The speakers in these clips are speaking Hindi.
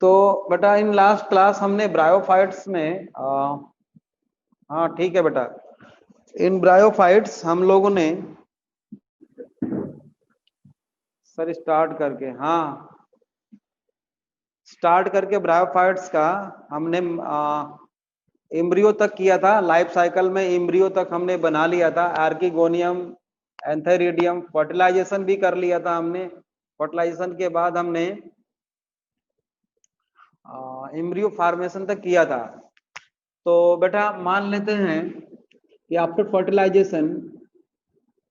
तो बेटा इन लास्ट क्लास हमने ब्रायोफाइट्स में हाँ ठीक है बेटा, इन ब्रायोफाइट्स हम लोगों ने सर स्टार्ट करके ब्रायोफाइट्स का हमने एम्ब्रियो तक किया था। लाइफ साइकिल में एम्ब्रियो तक हमने बना लिया था। आर्किगोनियम, एंथेरिडियम, फर्टिलाइजेशन भी कर लिया था हमने। फर्टिलाइजेशन के बाद हमने एम्ब्रियो फॉर्मेशन तक किया था। तो बेटा मान लेते हैं कि आफ्टर फर्टिलाइजेशन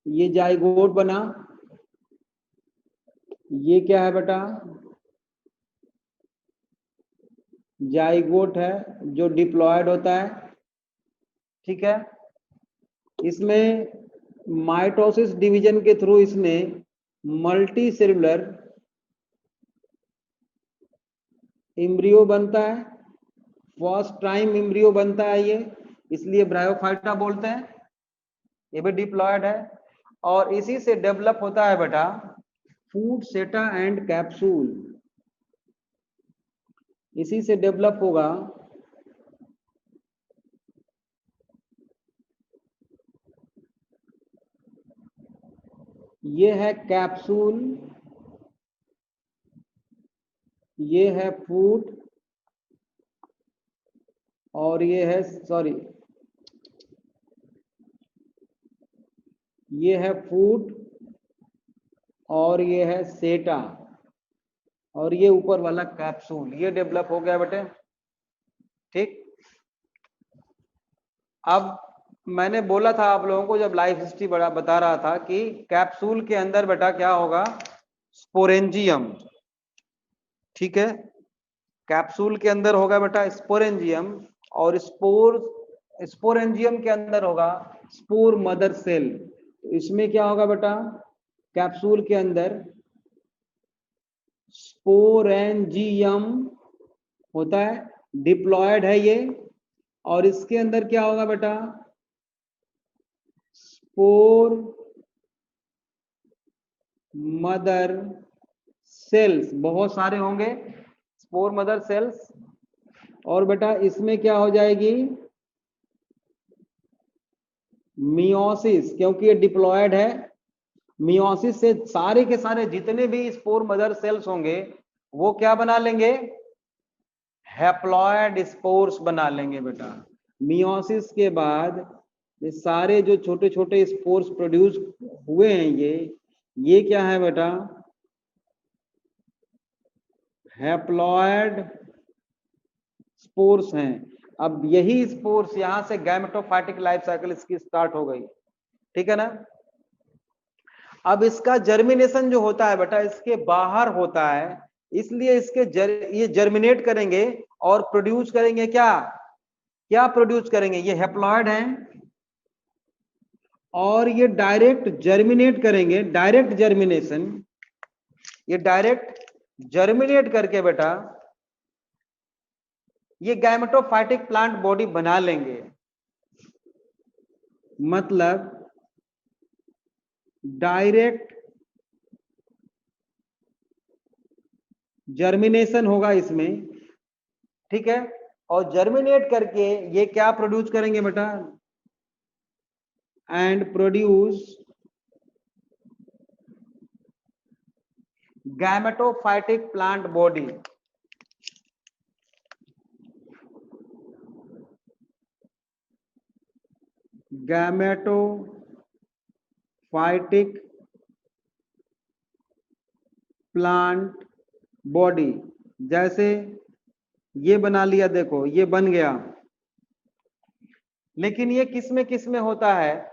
ये जाइगोट बना। ये क्या है बेटा? जाइगोट है जो डिप्लॉयड होता है। ठीक है, इसमें माइटोसिस डिवीजन के थ्रू इसने मल्टी सेलुलर एम्ब्रियो बनता है। फर्स्ट टाइम एम्ब्रियो बनता है ये, इसलिए ब्रायोफाइटा बोलते हैं। ये भी डिप्लॉयड है और इसी से डेवलप होता है बेटा फूड सेटा एंड कैप्सूल। इसी से डेवलप होगा ये है कैप्सूल, ये है फूड और ये है ये है फूड और ये है सेटा और ये ऊपर वाला कैप्सूल। ये डेवलप हो गया बेटे। ठीक, अब मैंने बोला था आप लोगों को जब लाइफ हिस्ट्री बड़ा बता रहा था कि कैप्सूल के अंदर बेटा क्या होगा? स्पोरेंजियम। ठीक है, कैप्सूल के अंदर होगा बेटा स्पोरेंजियम और स्पोरेंजियम के अंदर होगा स्पोर मदर सेल। इसमें क्या होगा बेटा? कैप्सूल के अंदर स्पोरेंजियम होता है, डिप्लॉयड है ये। और इसके अंदर क्या होगा बेटा? स्पोर मदर सेल्स, बहुत सारे होंगे स्पोर मदर सेल्स। और बेटा इसमें क्या हो जाएगी? मियोसिस, क्योंकि ये डिप्लॉयड है। मियोसिस से सारे के सारे जितने भी स्पोर मदर सेल्स होंगे वो क्या बना लेंगे? हैप्लॉयड स्पोर्स बना लेंगे बेटा। मियोसिस के बाद ये सारे जो छोटे छोटे स्पोर्स प्रोड्यूस हुए हैं ये क्या है बेटा? हैप्लॉयड स्पोर्स हैं। अब यही स्पोर्स यहां से गैमेटोफाइटिक लाइफ साइकिल इसकी स्टार्ट हो गई। ठीक है ना? अब इसका जर्मिनेशन जो होता है बेटा इसके बाहर होता है, इसलिए ये जर्मिनेट करेंगे और प्रोड्यूस करेंगे क्या प्रोड्यूस करेंगे? ये हैप्लॉयड हैं और ये डायरेक्ट जर्मिनेट करेंगे, डायरेक्ट जर्मिनेशन। ये डायरेक्ट जर्मिनेट करके बेटा ये गैमेटोफाइटिक प्लांट बॉडी बना लेंगे। मतलब डायरेक्ट जर्मिनेशन होगा इसमें। ठीक है, और जर्मिनेट करके ये क्या प्रोड्यूस करेंगे बेटा? And produce gametophytic plant body. Gametophytic plant body, जैसे ये बना लिया, देखो ये बन गया। लेकिन ये किस में होता है?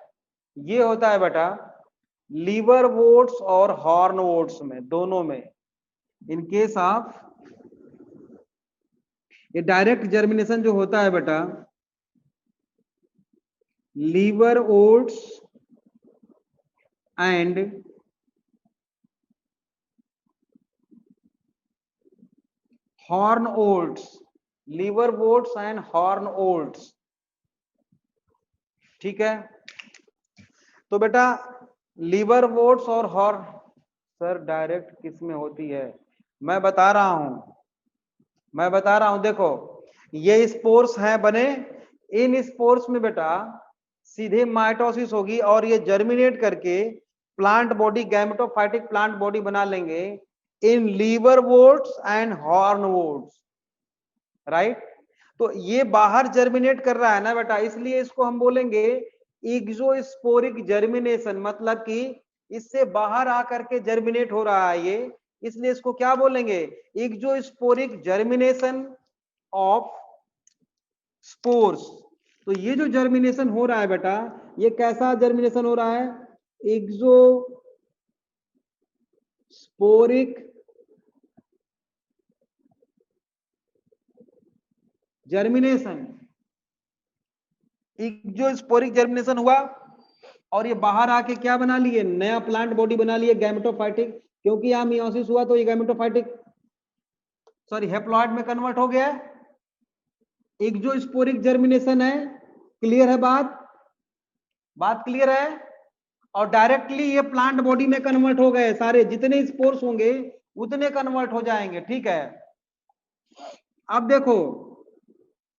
ये होता है बेटा लीवर वोट्स और हॉर्न वोट्स में, दोनों में। इन केस ऑफ ये डायरेक्ट जर्मिनेशन जो होता है बेटा liverworts and hornworts, liverworts and hornworts. ठीक है, तो बेटा लीवर वोट्स और हॉर्न, सर डायरेक्ट किस में होती है? मैं बता रहा हूं, मैं बता रहा हूं, देखो ये स्पोर्स हैं बने, इन स्पोर्स में बेटा सीधे माइटोसिस होगी और ये जर्मिनेट करके plant body, gametophytic plant body बना लेंगे in liverworts and hornworts, right. तो ये बाहर जर्मिनेट कर रहा है ना बेटा, इसलिए इसको हम बोलेंगे इग्जोस्पोरिक जर्मिनेशन, मतलब कि इससे बाहर आकर के जर्मिनेट हो रहा है ये, इसलिए इसको क्या बोलेंगे, इग्जोस्पोरिक जर्मिनेशन ऑफ स्पोर्स। तो ये जो जर्मिनेशन हो रहा है बेटा, ये कैसा जर्मिनेशन हो रहा है, इग्जोस्पोरिक जर्मिनेशन, इग्जोस्पोरिक जर्मिनेशन हुआ और ये बाहर आके क्या बना लिए, नया प्लांट बॉडी बना लिए गैमेटोफाइटिक, क्योंकि यहां मियोसिस हुआ तो ये गैमेटोफाइटिक सॉरी हेप्लॉइड में कन्वर्ट हो गया, इग्जोस्पोरिक जर्मिनेशन है। क्लियर है बात क्लियर है। और डायरेक्टली ये प्लांट बॉडी में कन्वर्ट हो गए, सारे जितने स्पोर्स होंगे उतने कन्वर्ट हो जाएंगे, ठीक है। अब देखो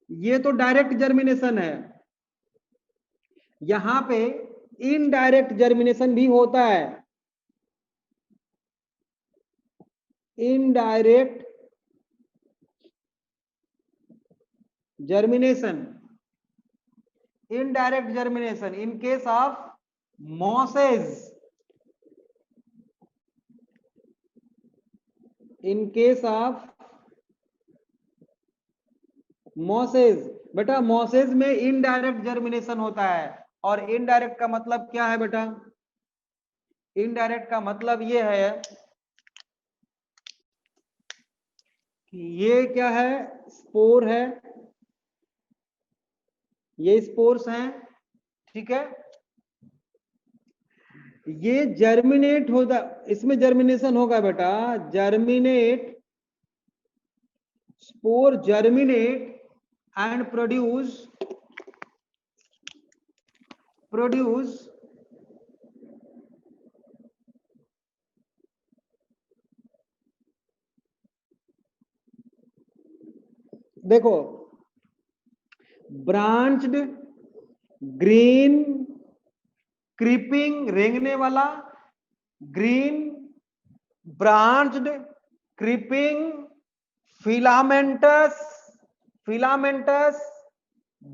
ये तो डायरेक्ट जर्मिनेशन है, यहां पे इनडायरेक्ट जर्मिनेशन भी होता है, indirect germination, indirect germination in case of mosses, in case of masses. बेटा मॉसेज में इनडायरेक्ट जर्मिनेशन होता है, और इनडायरेक्ट का मतलब क्या है बेटा, इनडायरेक्ट का मतलब ये है कि ये क्या है, स्पोर है, ये स्पोर्स हैं, ठीक है। ये जर्मिनेट होता, इसमें जर्मिनेशन होगा बेटा, germinate, spore germinate and produce देखो ब्रांच्ड ग्रीन क्रीपिंग, रेंगने वाला green branched creeping filamentous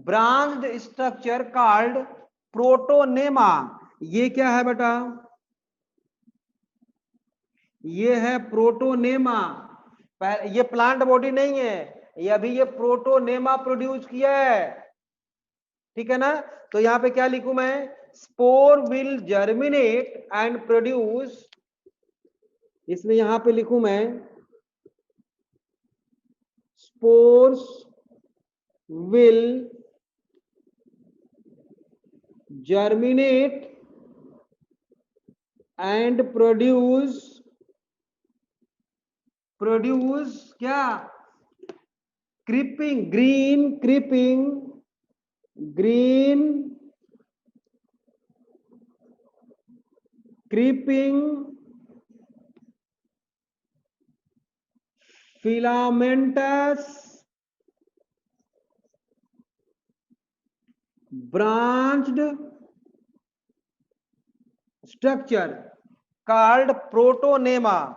branched structure called protonema. ये क्या है बेटा, ये है प्रोटोनेमा। ये प्लांट बॉडी नहीं है, ये अभी ये प्रोटोनेमा प्रोड्यूस किया है, ठीक है ना। तो यहां पे क्या लिखूं मैं, spore will germinate and produce, इसमें यहां पे लिखूं मैं spores will germinate and produce क्या, creeping green creeping filamentous branched structure called protonema,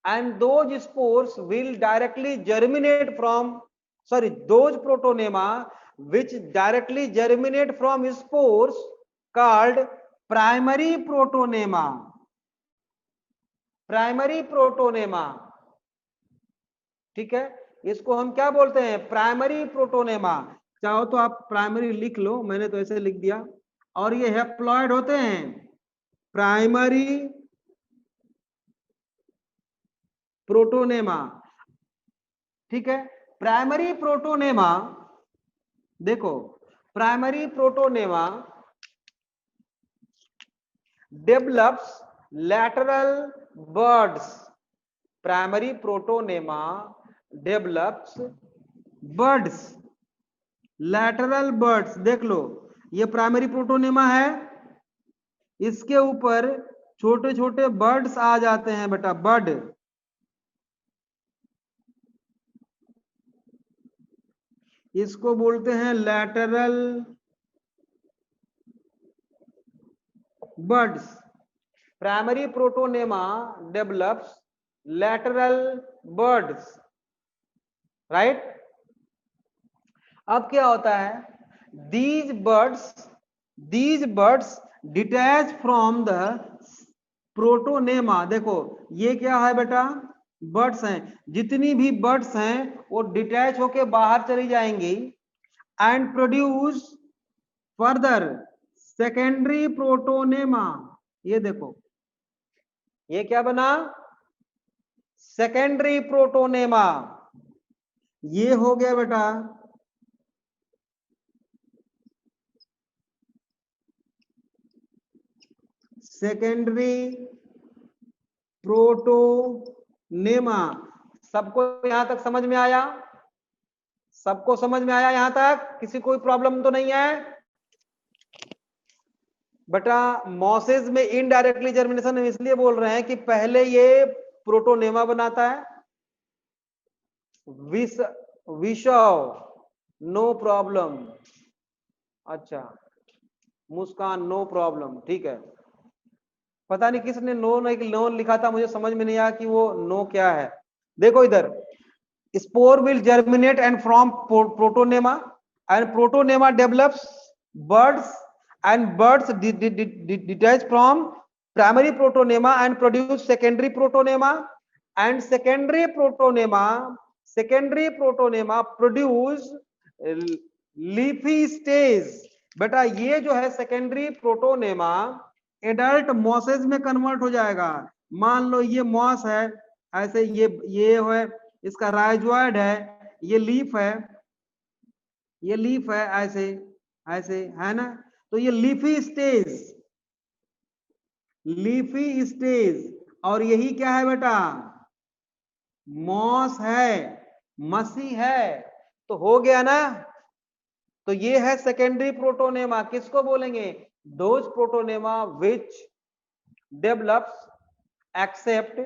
and those spores will directly germinate from, sorry, those protonema which directly germinate from spores called primary protonema, ठीक है। इसको हम क्या बोलते हैं, प्राइमरी प्रोटोनेमा। चाहो तो आप प्राइमरी लिख लो, मैंने तो ऐसे लिख दिया। और ये हेप्लॉइड होते हैं प्राइमरी प्रोटोनेमा, ठीक है। प्राइमरी प्रोटोनेमा, देखो primary protonema develops lateral birds, primary protonema develops birds, lateral birds. देख लो ये प्राइमरी प्रोटोनेमा है, इसके ऊपर छोटे छोटे बर्ड्स आ जाते हैं बेटा, बर्ड, इसको बोलते हैं lateral buds. Primary protonema develops lateral buds, right. अब क्या होता है, these birds detach from the protonema. देखो ये क्या है बेटा, बर्ड्स हैं, जितनी भी बर्ड्स हैं वो डिटैच होके बाहर चली जाएंगी and produce further secondary protonema. ये देखो ये क्या बना, सेकेंडरी प्रोटोनेमा। ये हो गया बेटा सेकेंडरी प्रोटोनेमा। सबको यहां तक समझ में आया? सबको समझ में आया यहां तक? किसी कोई प्रॉब्लम तो नहीं है बेटा? मॉसेज में इनडायरेक्टली जर्मिनेशन हम इसलिए बोल रहे हैं कि पहले ये प्रोटोनेमा बनाता है। विष विषव, नो प्रॉब्लम। अच्छा मुस्कान, नो प्रॉब्लम, ठीक है। पता नहीं किसने नो लिखा था, मुझे समझ में नहीं आया कि वो नो क्या है। देखो इधर, spore will germinate and from protonema, and protonema develops buds, and buds detach from primary protonema and produce secondary protonema, and secondary protonema produce leafy stage। बेटा ये जो है सेकेंडरी प्रोटोनेमा एडल्ट मॉसेज में कन्वर्ट हो जाएगा। मान लो ये मॉस है, ऐसे ये है, इसका राइजॉइड है, ये लीफ है, ये लीफ है, ऐसे ऐसे है ना। तो ये लीफी स्टेज, और यही क्या है बेटा, मॉस है, मसी है। तो हो गया ना। तो ये है सेकेंडरी प्रोटोनेमा। किसको बोलेंगे, those protonema which develops except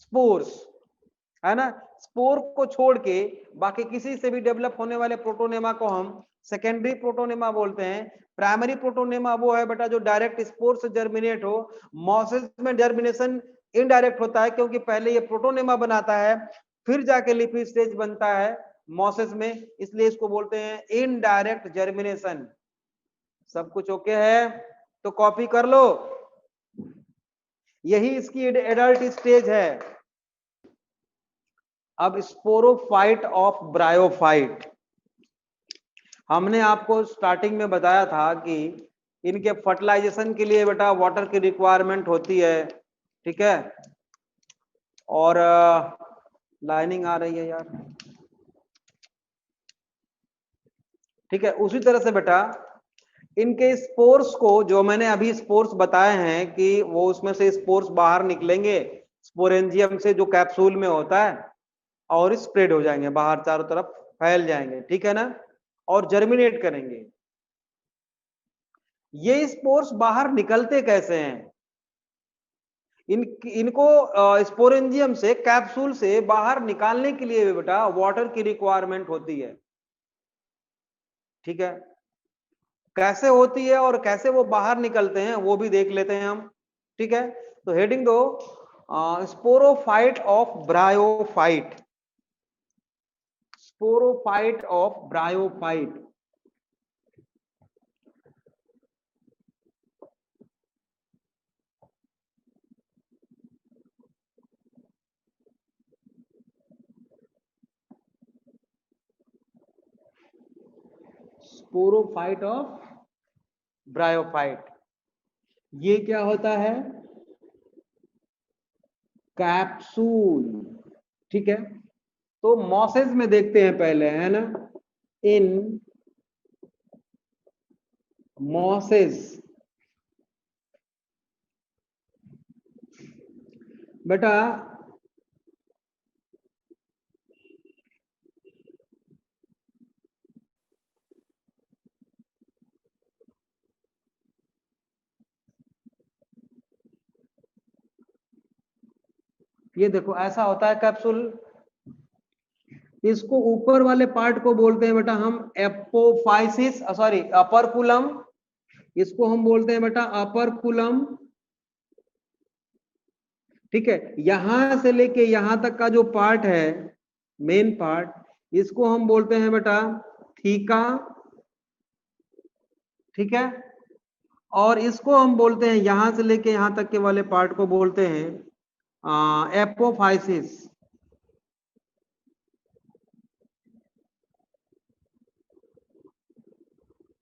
spores, है ना। स्पोर को छोड़ के बाकी किसी से भी डेवलप होने वाले प्रोटोनेमा को हम सेकेंडरी प्रोटोनेमा बोलते हैं। प्राइमरी प्रोटोनेमा वो है बेटा जो डायरेक्ट स्पोर से जर्मिनेट हो। मॉसेस में जर्मिनेशन इनडायरेक्ट होता है, क्योंकि पहले ये प्रोटोनेमा बनाता है फिर जाके लिफी स्टेज बनता है मॉसेस में, इसलिए इसको बोलते हैं इनडायरेक्ट जर्मिनेशन। सब कुछ ओके है तो कॉपी कर लो। यही इसकी एडल्ट स्टेज है। अब स्पोरोफाइट ऑफ ब्रायोफाइट, हमने आपको स्टार्टिंग में बताया था कि इनके फर्टिलाइजेशन के लिए बेटा वाटर की रिक्वायरमेंट होती है, ठीक है। और लाइनिंग आ रही है यार, ठीक है। उसी तरह से बेटा इनके स्पोर्स को, जो मैंने अभी स्पोर्स बताए हैं कि वो उसमें से स्पोर्स बाहर निकलेंगे स्पोरेंजियम से जो कैप्सूल में होता है, और स्प्रेड हो जाएंगे बाहर, चारों तरफ फैल जाएंगे, ठीक है ना, और जर्मिनेट करेंगे। ये स्पोर्स बाहर निकलते कैसे हैं, इनको स्पोरेंजियम से, कैप्सूल से बाहर निकालने के लिए बेटा वाटर की रिक्वायरमेंट होती है, ठीक है। कैसे होती है और कैसे वो बाहर निकलते हैं वो भी देख लेते हैं हम, ठीक है। तो हेडिंग दो, sporophyte of bryophyte, sporophyte of bryophyte. Sporophyte of bryophyte, ये क्या होता है, कैप्सूल, ठीक है। तो मॉसेज में देखते हैं पहले, है ना, इन मॉसेज बेटा ये देखो ऐसा होता है कैप्सूल, इसको ऊपर वाले पार्ट को बोलते हैं बेटा हम एपोफाइसिस, सॉरी अपर्कुलम, इसको हम बोलते हैं बेटा अपर्कुलम। ठीक है, यहां से लेके यहां तक का जो पार्ट है, मेन पार्ट, इसको हम बोलते हैं बेटा थीका। ठीक है, और इसको हम बोलते हैं यहां से लेके यहां तक के वाले पार्ट को बोलते हैं एपोफाइसिस।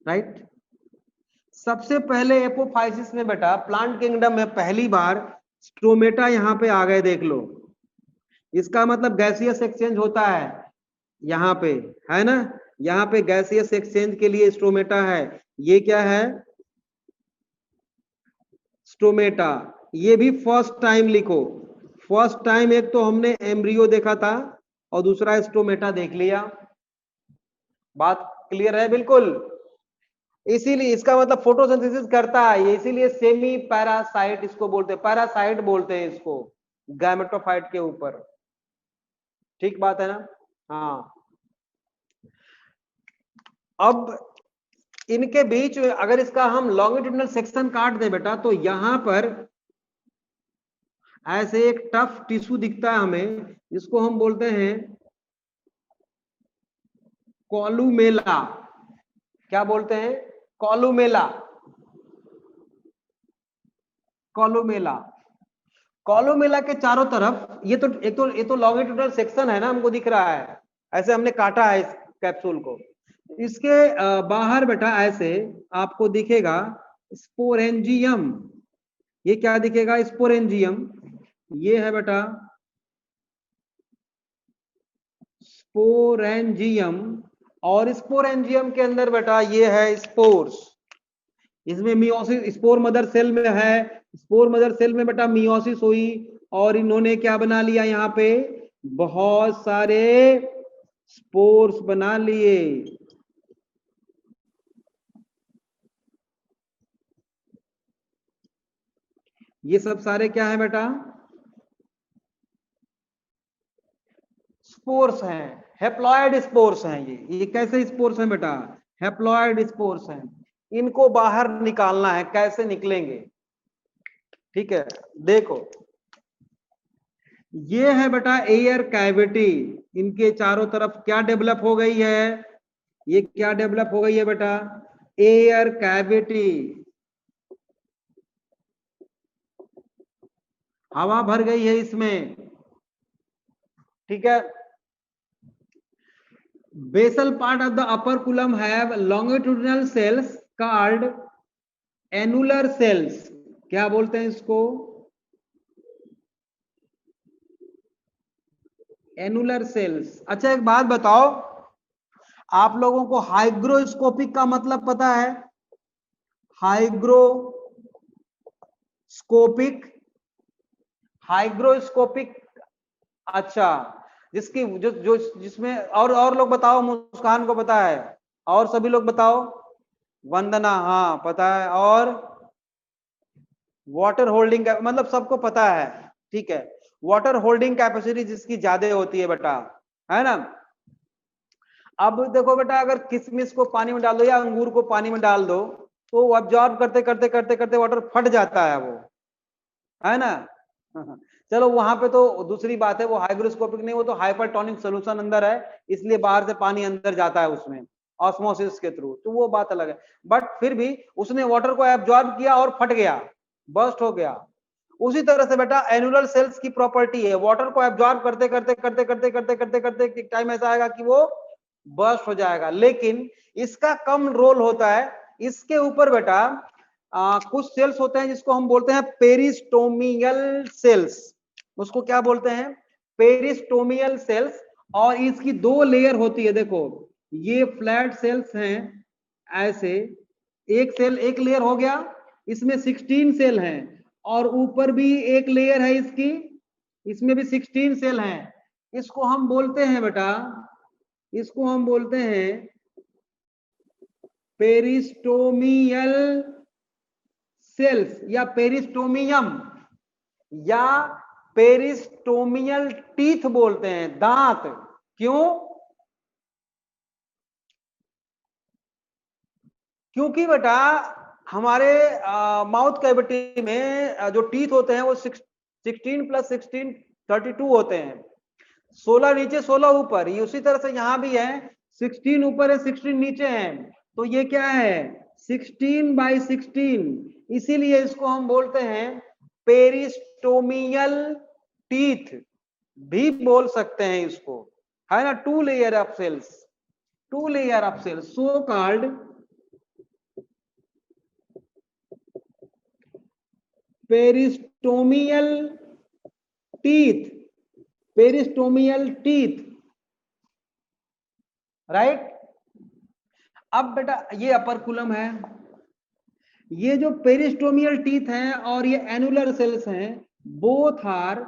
राइट, सबसे पहले एपोफाइसिस में बेटा प्लांट किंगडम में पहली बार स्ट्रोमेटा यहां पे आ गए, देख लो। इसका मतलब गैसियस एक्सचेंज होता है यहाँ पे, है ना, यहाँ पे गैसियस एक्सचेंज के लिए स्ट्रोमेटा है। ये क्या है, स्ट्रोमेटा। ये भी फर्स्ट टाइम लिखो, फर्स्ट टाइम एक तो हमने एम्ब्रियो देखा था और दूसरा स्ट्रोमेटा देख लिया। बात क्लियर है बिल्कुल। इसीलिए इसका मतलब फोटोसिंथेसिस करता है ये, इसीलिए सेमी पैरासाइट इसको बोलते हैं, पैरासाइट बोलते हैं इसको गैमेटोफाइट के ऊपर। ठीक बात है ना। हाँ, अब इनके बीच में अगर इसका हम लॉन्गिट्यूडिनल सेक्शन काट दे बेटा, तो यहां पर ऐसे एक टफ टिश्यू दिखता है हमें, जिसको हम बोलते हैं कॉलुमेला। क्या बोलते हैं, कॉलुमेला। कॉलुमेला, कॉलुमेला के चारों तरफ ये तो लॉन्गिट्यूडिनल सेक्शन है ना, हमको दिख रहा है, ऐसे हमने काटा है इस कैप्सूल को। इसके बाहर बेटा ऐसे आपको दिखेगा स्पोरेंजियम। ये क्या दिखेगा, स्पोरेंजियम। ये है बेटा स्पोरेंजियम, और स्पोरेंजियम के अंदर बेटा ये है स्पोर्स। इसमें मियोसिस, स्पोर मदर सेल में है, स्पोर मदर सेल में बेटा मियोसिस हुई और इन्होंने क्या बना लिया, यहाँ पे बहुत सारे स्पोर्स बना लिए। ये सब सारे क्या है बेटा, स्पोर्स हैं, हेप्लॉयड स्पोर्स हैं। ये कैसे स्पोर्स हैं बेटा, हेप्लॉयड स्पोर्स हैं। इनको बाहर निकालना है, कैसे निकलेंगे। ठीक है, देखो ये है बेटा एयर कैविटी, इनके चारों तरफ क्या डेवलप हो गई है, ये क्या डेवलप हो गई है बेटा, एयर कैविटी। हवा भर गई है इसमें। ठीक है, basal part of the upper column have longitudinal cells called annular cells। क्या बोलते हैं इसको, एनुलर सेल्स। अच्छा एक बात बताओ, आप लोगों को हाइग्रोस्कोपिक का मतलब पता है, हाइग्रोस्कोपिक, हाइग्रोस्कोपिक। अच्छा, जिसकी जो जो जिसमें और लोग बताओ, मुस्कान को पता है, और सभी लोग बताओ, वंदना हाँ पता है, और वाटर होल्डिंग मतलब सबको पता है। ठीक है, वाटर होल्डिंग कैपेसिटी जिसकी ज्यादा होती है बेटा, है ना। अब देखो बेटा, अगर किशमिश को पानी में डाल दो या अंगूर को पानी में डाल दो, तो वो अब्जॉर्ब करते करते करते करते वाटर फट जाता है, वो है ना। चलो वहां पे तो दूसरी बात है, वो हाइग्रोस्कोपिक नहीं, वो तो हाइपरटोनिक सोल्यूशन अंदर है, इसलिए बाहर से पानी अंदर जाता है उसमें ऑस्मोसिस के थ्रू, तो वो बात अलग है। बट फिर भी उसने वाटर को एब्जॉर्ब किया और फट गया, बर्स्ट हो गया। उसी तरह से बेटा एनुलर सेल्स की प्रॉपर्टी है, वाटर को एब्जॉर्ब करते करते करते करते करते करते करते टाइम ऐसा आएगा कि वो बर्स्ट हो जाएगा। लेकिन इसका कम रोल होता है, इसके ऊपर बेटा कुछ सेल्स होते हैं जिसको हम बोलते हैं पेरिस्टोमियल सेल्स। उसको क्या बोलते हैं, पेरिस्टोमियल सेल्स। और इसकी दो लेयर होती है, देखो ये फ्लैट सेल्स हैं ऐसे, एक सेल एक लेयर हो गया, इसमें 16 सेल हैं, और ऊपर भी एक लेयर है इसकी, इसमें भी 16 सेल हैं। इसको हम बोलते हैं बेटा, इसको हम बोलते हैं पेरिस्टोमियल सेल्स या पेरिस्टोमियम, या पेरिस्टोमियल टीथ बोलते हैं, दांत। क्यों, क्योंकि बेटा हमारे माउथ कैविटी में जो टीथ होते हैं वो 16 + 16 32 होते हैं, 16 नीचे 16 ऊपर। ये उसी तरह से यहाँ भी है, 16 ऊपर है 16 नीचे है, तो ये क्या है 16/16। इसीलिए इसको हम बोलते हैं पेरिस्टोमियल टीथ भी बोल सकते हैं इसको, है ना। 2 layer of cells, 2 layer of cells, so called peristomial teeth, peristomial teeth, right. अब बेटा ये अपर है, ये जो पेरिस्टोमियल टीथ हैं और ये एनुलर सेल्स हैं, both are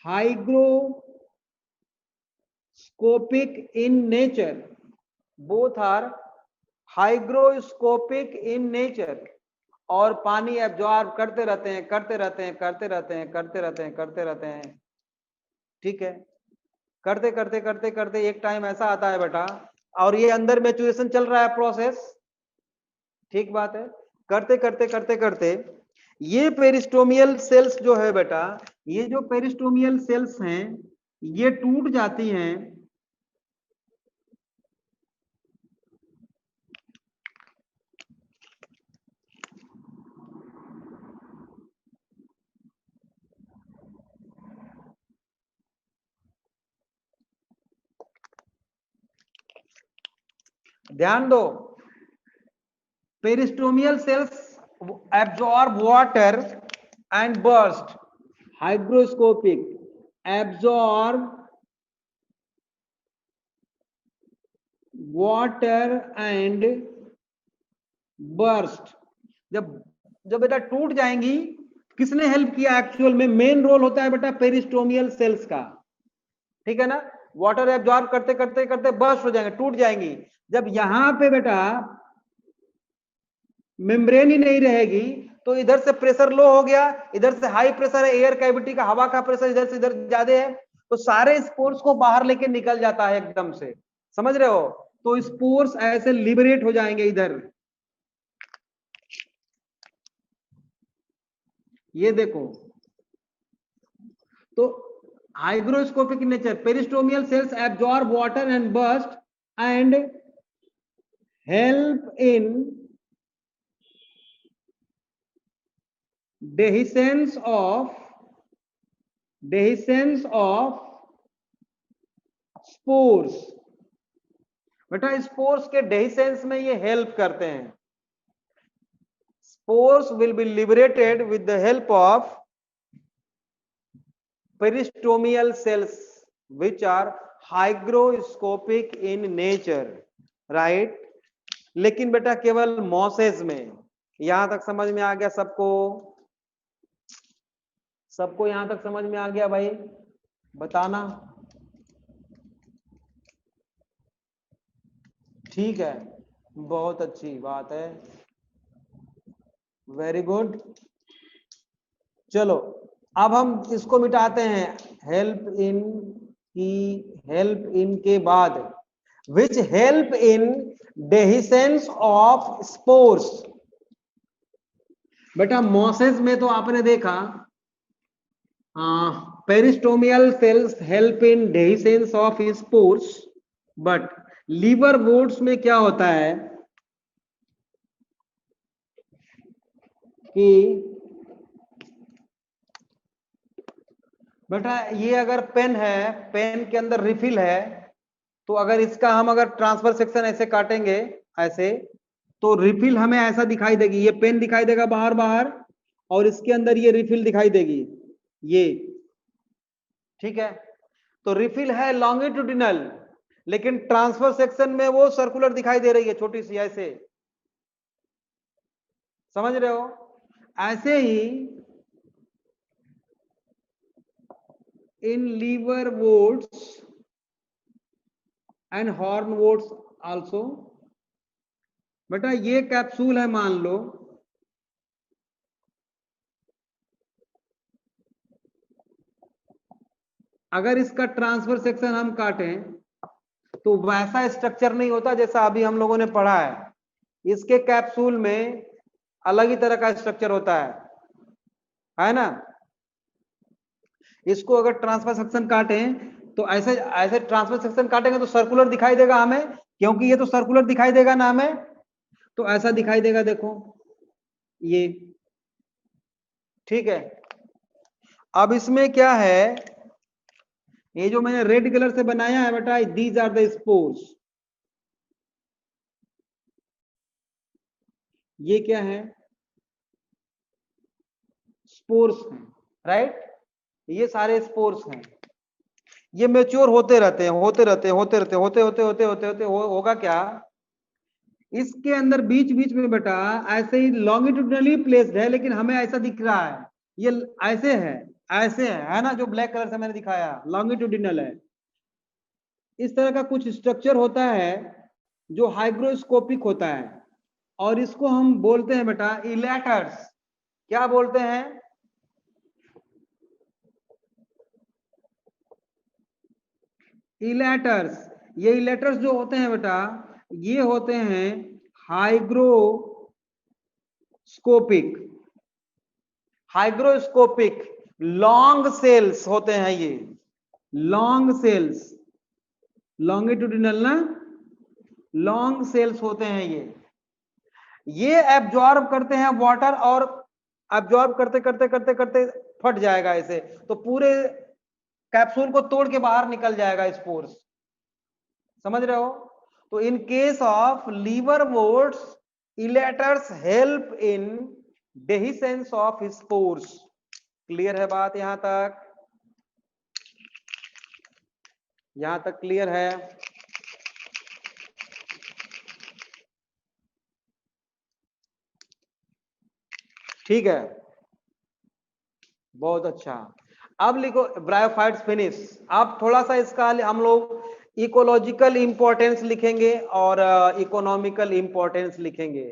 hygroscopic in nature, both are hygroscopic in nature, और पानी एब्जॉर्ब करते रहते हैं, करते रहते हैं, करते रहते हैं, करते रहते हैं, करते रहते हैं, ठीक है। करते करते करते करते एक टाइम ऐसा आता है बेटा, और ये अंदर मैच्योरेशन चल रहा है प्रोसेस, ठीक बात है। करते करते करते करते ये पेरिस्टोमियल सेल्स जो है बेटा, ये जो पेरिस्टोमियल सेल्स हैं ये टूट जाती हैं, ध्यान दो, पेरिस्टोमियल sales absorb water and burst, hygroscopic, absorb water and burst। जब जब बेटा टूट जाएंगी, किसने हेल्प किया एक्चुअल में, मेन रोल होता है बेटा पेरिस्टोमियल सेल्स का, ठीक है ना। वाटर एब्जॉर्ब करते करते करते बर्स्ट हो जाएंगे, टूट जाएंगी। जब यहां पे बेटा मेम्ब्रेन ही नहीं रहेगी तो इधर से प्रेशर लो हो गया, इधर से हाई प्रेशर है, एयर कैविटी का हवा का प्रेशर इधर से इधर ज्यादा है, तो सारे स्पोर्स को बाहर लेके निकल जाता है एकदम से, समझ रहे हो। तो स्पोर्स ऐसे लिबरेट हो जाएंगे इधर, ये देखो। तो hygroscopic nature, peristomial cells absorb water and burst and help in dehiscence of spores। बेटा स्पोर्स के डेहिसेंस में ये हेल्प करते हैं। Spores will be liberated with the help of peristomial cells which are hygroscopic in nature, right। लेकिन बेटा केवल मॉसेस में। यहां तक समझ में आ गया सबको, सबको यहां तक समझ में आ गया भाई, बताना। ठीक है, बहुत अच्छी बात है, वेरी गुड। चलो अब हम इसको मिटाते हैं, हेल्प इन की, हेल्प इन के बाद which help in dehiscence of spores. बेटा मॉसेस में तो आपने देखा peristomial cells help in dehiscence of spores, but liverworts में क्या होता है कि बेटा ये अगर पेन है, पेन के अंदर रिफिल है, तो अगर इसका हम अगर ट्रांसफर सेक्शन ऐसे काटेंगे ऐसे, तो रिफिल हमें ऐसा दिखाई देगी, ये पेन दिखाई देगा बाहर बाहर, और इसके अंदर ये रिफिल दिखाई देगी ये, ठीक है। तो रिफिल है लॉन्गिट्यूडिनल, लेकिन ट्रांसफर सेक्शन में वो सर्कुलर दिखाई दे रही है, छोटी सी ऐसे, समझ रहे हो। ऐसे ही in liverworts and hornworts also. बेटा ये कैप्सूल है मान लो, अगर इसका ट्रांसफर सेक्शन हम काटें तो वैसा स्ट्रक्चर नहीं होता जैसा अभी हम लोगों ने पढ़ा है, इसके कैप्सूल में अलग ही तरह का स्ट्रक्चर होता है ना। इसको अगर ट्रांसफर सेक्शन काटें तो ऐसे ऐसे ट्रांसफर सेक्शन काटेंगे तो सर्कुलर दिखाई देगा हमें, क्योंकि ये तो सर्कुलर दिखाई देगा ना हमें, तो ऐसा दिखाई देगा, देखो ये, ठीक है। अब इसमें क्या है, ये जो मैंने रेड कलर से बनाया है बेटा, दीज आर द स्पोर्स। ये क्या है, स्पोर्स हैं, राइट, ये सारे स्पोर्स हैं। ये मैच्योर होते रहते हैं, होते रहते हैं, होते रहते हैं, होते होते होते होते होते होगा क्या, इसके अंदर बीच बीच में बेटा ऐसे ही लॉन्गिट्यूडनली प्लेस्ड है, लेकिन हमें ऐसा दिख रहा है, ये ऐसे है, ऐसे है ना, जो ब्लैक कलर से मैंने दिखाया लॉन्गिट्यूडिनल है। इस तरह का कुछ स्ट्रक्चर होता है जो हाइग्रोस्कोपिक होता है, और इसको हम बोलते हैं बेटा इलेटर्स। क्या बोलते हैं, इलेटर्स। ये इलेटर्स जो होते हैं बेटा, ये होते हैं हाइग्रोस्कोपिक, हाइग्रोस्कोपिक लॉन्ग सेल्स होते हैं ये, लॉन्ग सेल्स, लॉन्गिट्यूडिनल ना, लॉन्ग सेल्स होते हैं ये एब्जॉर्ब करते हैं वाटर, और एब्जॉर्ब करते करते करते करते फट जाएगा ऐसे, तो पूरे कैप्सूल को तोड़ के बाहर निकल जाएगा स्पोर्स, समझ रहे हो। तो in case of liverworts, elaters help in dehiscence of spores. Clear है बात यहां तक, यहां तक क्लियर है। ठीक है, बहुत अच्छा। अब लिखो ब्रायोफाइट्स फिनिश। अब थोड़ा सा इसका हम लोग इकोलॉजिकल इंपॉर्टेंस लिखेंगे और इकोनॉमिकल इंपॉर्टेंस लिखेंगे।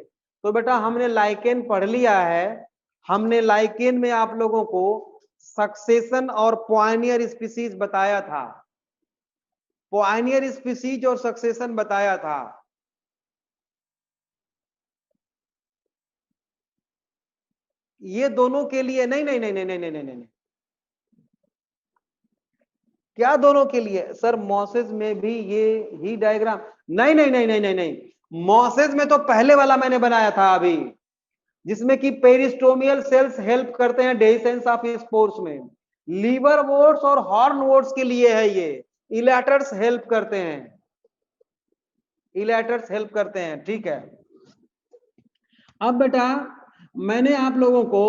तो बेटा हमने लाइकेन पढ़ लिया है, हमने लाइकेन में आप लोगों को सक्सेशन और पॉइनियर स्पीसीज बताया था, पॉइनियर स्पीसीज और सक्सेशन बताया था। ये दोनों के लिए नहीं नहीं नहीं नहीं नहीं नहीं नहीं नहीं, क्या दोनों के लिए सर, मॉसेस में भी ये ही डायग्राम, नहीं नहीं नहीं नहीं नहीं नहीं, मॉसेस में तो पहले वाला मैंने बनाया था अभी, जिसमें कि पेरिस्टोमियल सेल्स हेल्प करते हैं डेहिसेंस ऑफ स्पोर्स में, लीवर वोट्स और हॉर्न वोट्स के लिए है ये, इलेटर्स हेल्प करते हैं, इलेटर्स हेल्प करते हैं, ठीक है। अब बेटा मैंने आप लोगों को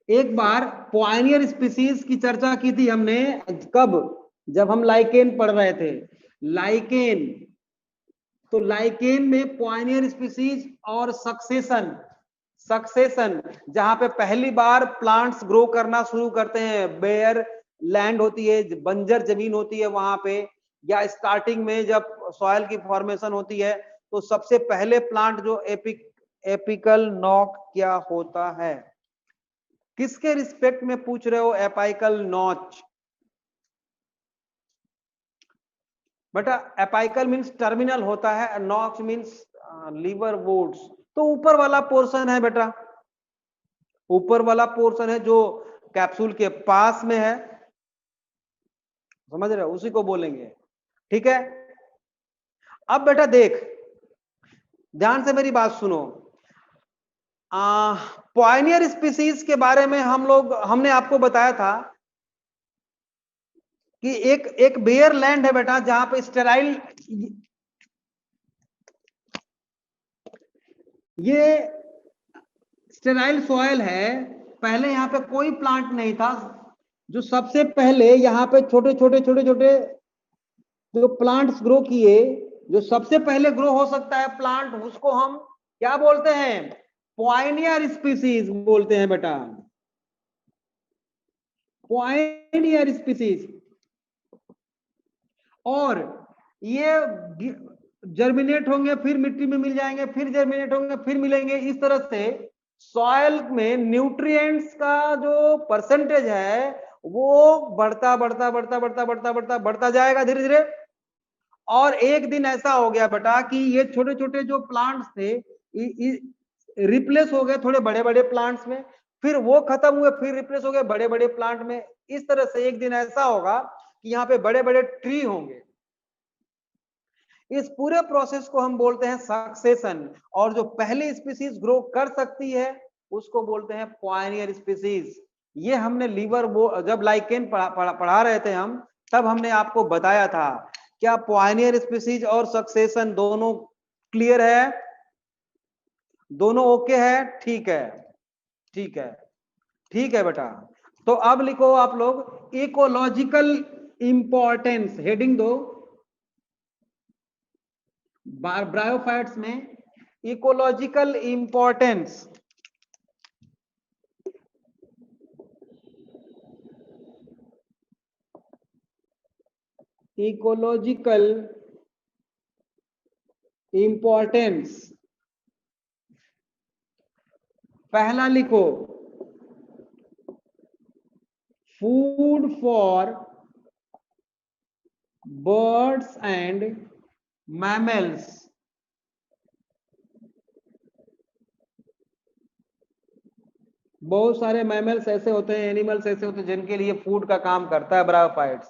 एक बार पॉइनियर स्पीसीज की चर्चा की थी हमने, कब, जब हम लाइकेन पढ़ रहे थे, लाइकेन, तो लाइकेन में पॉइनियर स्पीसीज और सक्सेशन, सक्सेशन जहां पे पहली बार प्लांट्स ग्रो करना शुरू करते हैं, बेयर लैंड होती है, बंजर जमीन होती है वहां पे, या स्टार्टिंग में जब सॉइल की फॉर्मेशन होती है, तो सबसे पहले प्लांट जो एपिकल नॉक क्या होता है, किसके रिस्पेक्ट में पूछ रहे हो, एपाइकल नॉच बेटा, एपाइकल मींस टर्मिनल होता है, नॉच मींस लीवर वोड्स, तो ऊपर वाला पोर्शन है बेटा, ऊपर वाला पोर्शन है जो कैप्सूल के पास में है, समझ रहे हो, उसी को बोलेंगे, ठीक है। अब बेटा देख, ध्यान से मेरी बात सुनो, पॉइनियर स्पीसीज के बारे में हमने आपको बताया था कि एक बेयर लैंड है बेटा, जहां पे स्टेराइल, ये स्टेराइल सॉइल है, पहले यहाँ पे कोई प्लांट नहीं था, जो सबसे पहले यहाँ पे छोटे छोटे छोटे छोटे जो प्लांट्स ग्रो किए, जो सबसे पहले ग्रो हो सकता है प्लांट, उसको हम क्या बोलते हैं, पॉइनियर स्पीसीज बोलते हैं बेटा, पॉइनियर स्पीसीज। और ये जर्मिनेट होंगे, फिर मिट्टी में मिल जाएंगे, फिर जर्मिनेट होंगे, फिर मिलेंगे, इस तरह से सॉइल में न्यूट्रिएंट्स का जो परसेंटेज है वो बढ़ता बढ़ता बढ़ता बढ़ता बढ़ता बढ़ता बढ़ता जाएगा धीरे धीरे, और एक दिन ऐसा हो गया बेटा कि ये छोटे छोटे जो प्लांट्स थे रिप्लेस हो गए थोड़े बड़े बड़े प्लांट्स में, फिर वो खत्म हुए फिर रिप्लेस हो गए बड़े बड़े प्लांट में। इस तरह से एक दिन ऐसा होगा कि यहाँ पे बड़े बड़े ट्री होंगे। इस पूरे प्रोसेस को हम बोलते हैं सक्सेशन, और जो पहली स्पीसीज ग्रो कर सकती है उसको बोलते हैं पॉयनियर स्पीसीज। ये हमने लीवर जब लाइकेन पढ़ा रहे थे हम, तब हमने आपको बताया था। क्या पॉयनियर स्पीसीज और सक्सेशन दोनों क्लियर है? दोनों ओके है? ठीक है, ठीक है, ठीक है बेटा। तो अब लिखो आप लोग इकोलॉजिकल इंपॉर्टेंस, हेडिंग दो ब्रायोफाइट्स में, इकोलॉजिकल इंपॉर्टेंस। इकोलॉजिकल इंपॉर्टेंस, पहला लिखो food for birds and mammals. बहुत सारे मैमल्स ऐसे होते हैं, एनिमल्स ऐसे होते हैं जिनके लिए फूड का काम करता है ब्रायोफाइट्स।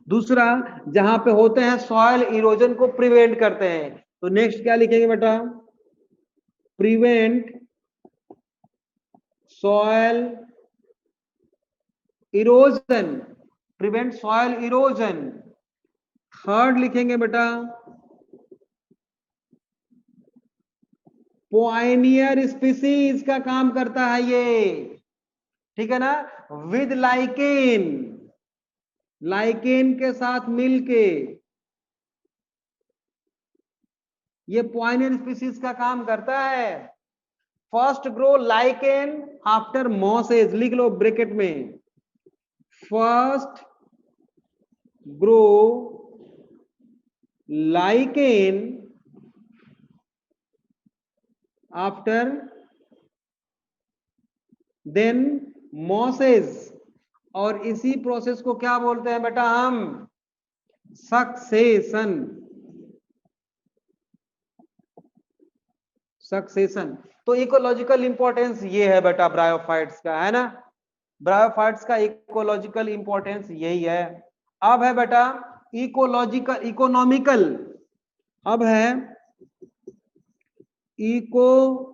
दूसरा, जहां पे होते हैं सॉइल इरोजन को प्रिवेंट करते हैं। तो नेक्स्ट क्या लिखेंगे बेटा? Prevent soil erosion, prevent soil erosion. Third लिखेंगे बेटा पॉयनियर स्पीसीज का काम करता है ये, ठीक है ना, विद लाइकेन, लाइकेन के साथ मिलके ये पॉयनियर स्पीसीज का काम करता है। First grow lichen after mosses, लिख लो ब्रैकेट में, first grow lichen after then mosses, और इसी प्रोसेस को क्या बोलते हैं बेटा हम? Succession, succession. तो इकोलॉजिकल इंपॉर्टेंस ये है बेटा ब्रायोफाइट्स का, है ना, ब्रायोफाइट्स का इकोलॉजिकल इंपॉर्टेंस यही है। अब है बेटा इकोलॉजिकल इकोनॉमिकल, अब है economical,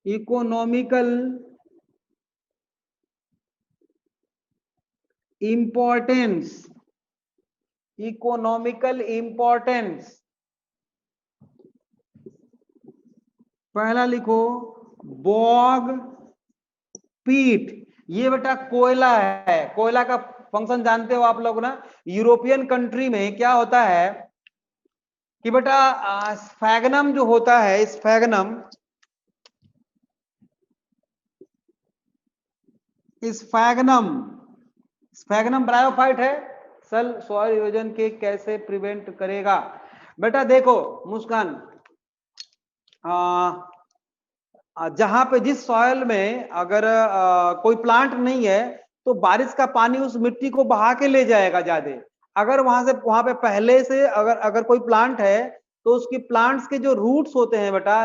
economical importance, economical importance. पहला लिखो बॉग पीट। ये बेटा कोयला है, कोयला का फंक्शन जानते हो आप लोग ना। यूरोपियन कंट्री में क्या होता है कि बेटा स्फैगनम जो होता है, स्फैगनम, स्फैगनम, स्फैगनम ब्रायोफाइट है। सेल सॉइल इरोजन के कैसे प्रिवेंट करेगा? बेटा देखो मुस्कान, जहां पे जिस सॉइल में अगर कोई प्लांट नहीं है तो बारिश का पानी उस मिट्टी को बहा के ले जाएगा ज्यादा। अगर वहां पे पहले से अगर अगर कोई प्लांट है तो उसकी प्लांट्स के जो रूट्स होते हैं बेटा,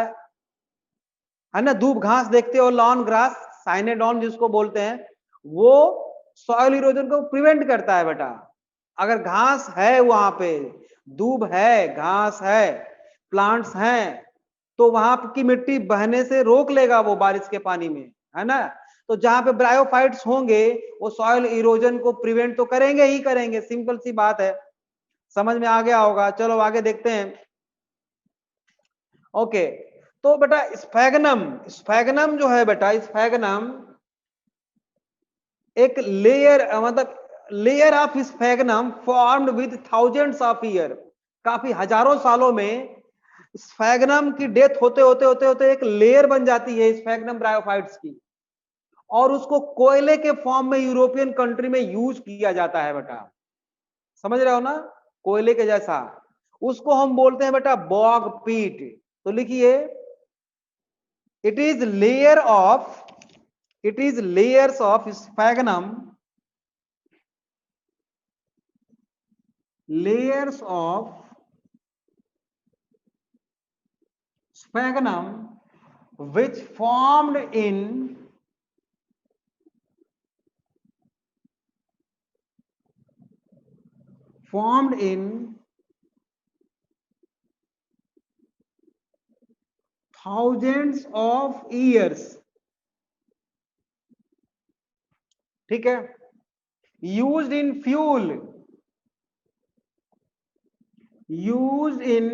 है ना, दूब घास देखते हो, लॉन ग्रास, साइनेडॉन जिसको बोलते हैं, वो सॉइल इरोजन को प्रिवेंट करता है बेटा। अगर घास है वहां पे, दूब है, घास है, प्लांट्स हैं, तो वहां की मिट्टी बहने से रोक लेगा वो बारिश के पानी में, है ना। तो जहां पे ब्रायोफाइट्स होंगे वो सॉइल इरोजन को प्रिवेंट तो करेंगे ही करेंगे, सिंपल सी बात है। समझ में आ गया होगा? चलो आगे देखते हैं। ओके, तो बेटा स्फैगनम, स्फैगनम जो है बेटा, स्फैगनम एक लेयर, मतलब layer of sphagnum formed with thousands of year, काफी हजारों सालों में स्फैगनम की डेथ होते होते होते होते एक लेयर बन जाती है स्फैगनम ब्रायोफाइट्स की, और उसको कोयले के फॉर्म में यूरोपियन कंट्री में यूज किया जाता है बेटा। समझ रहे हो ना, कोयले के जैसा, उसको हम बोलते हैं बेटा बॉग पीट। तो लिखिए it is layer of It is layers of sphagnum, layers of sphagnum which formed in thousands of years. ठीक है, used in fuel, used in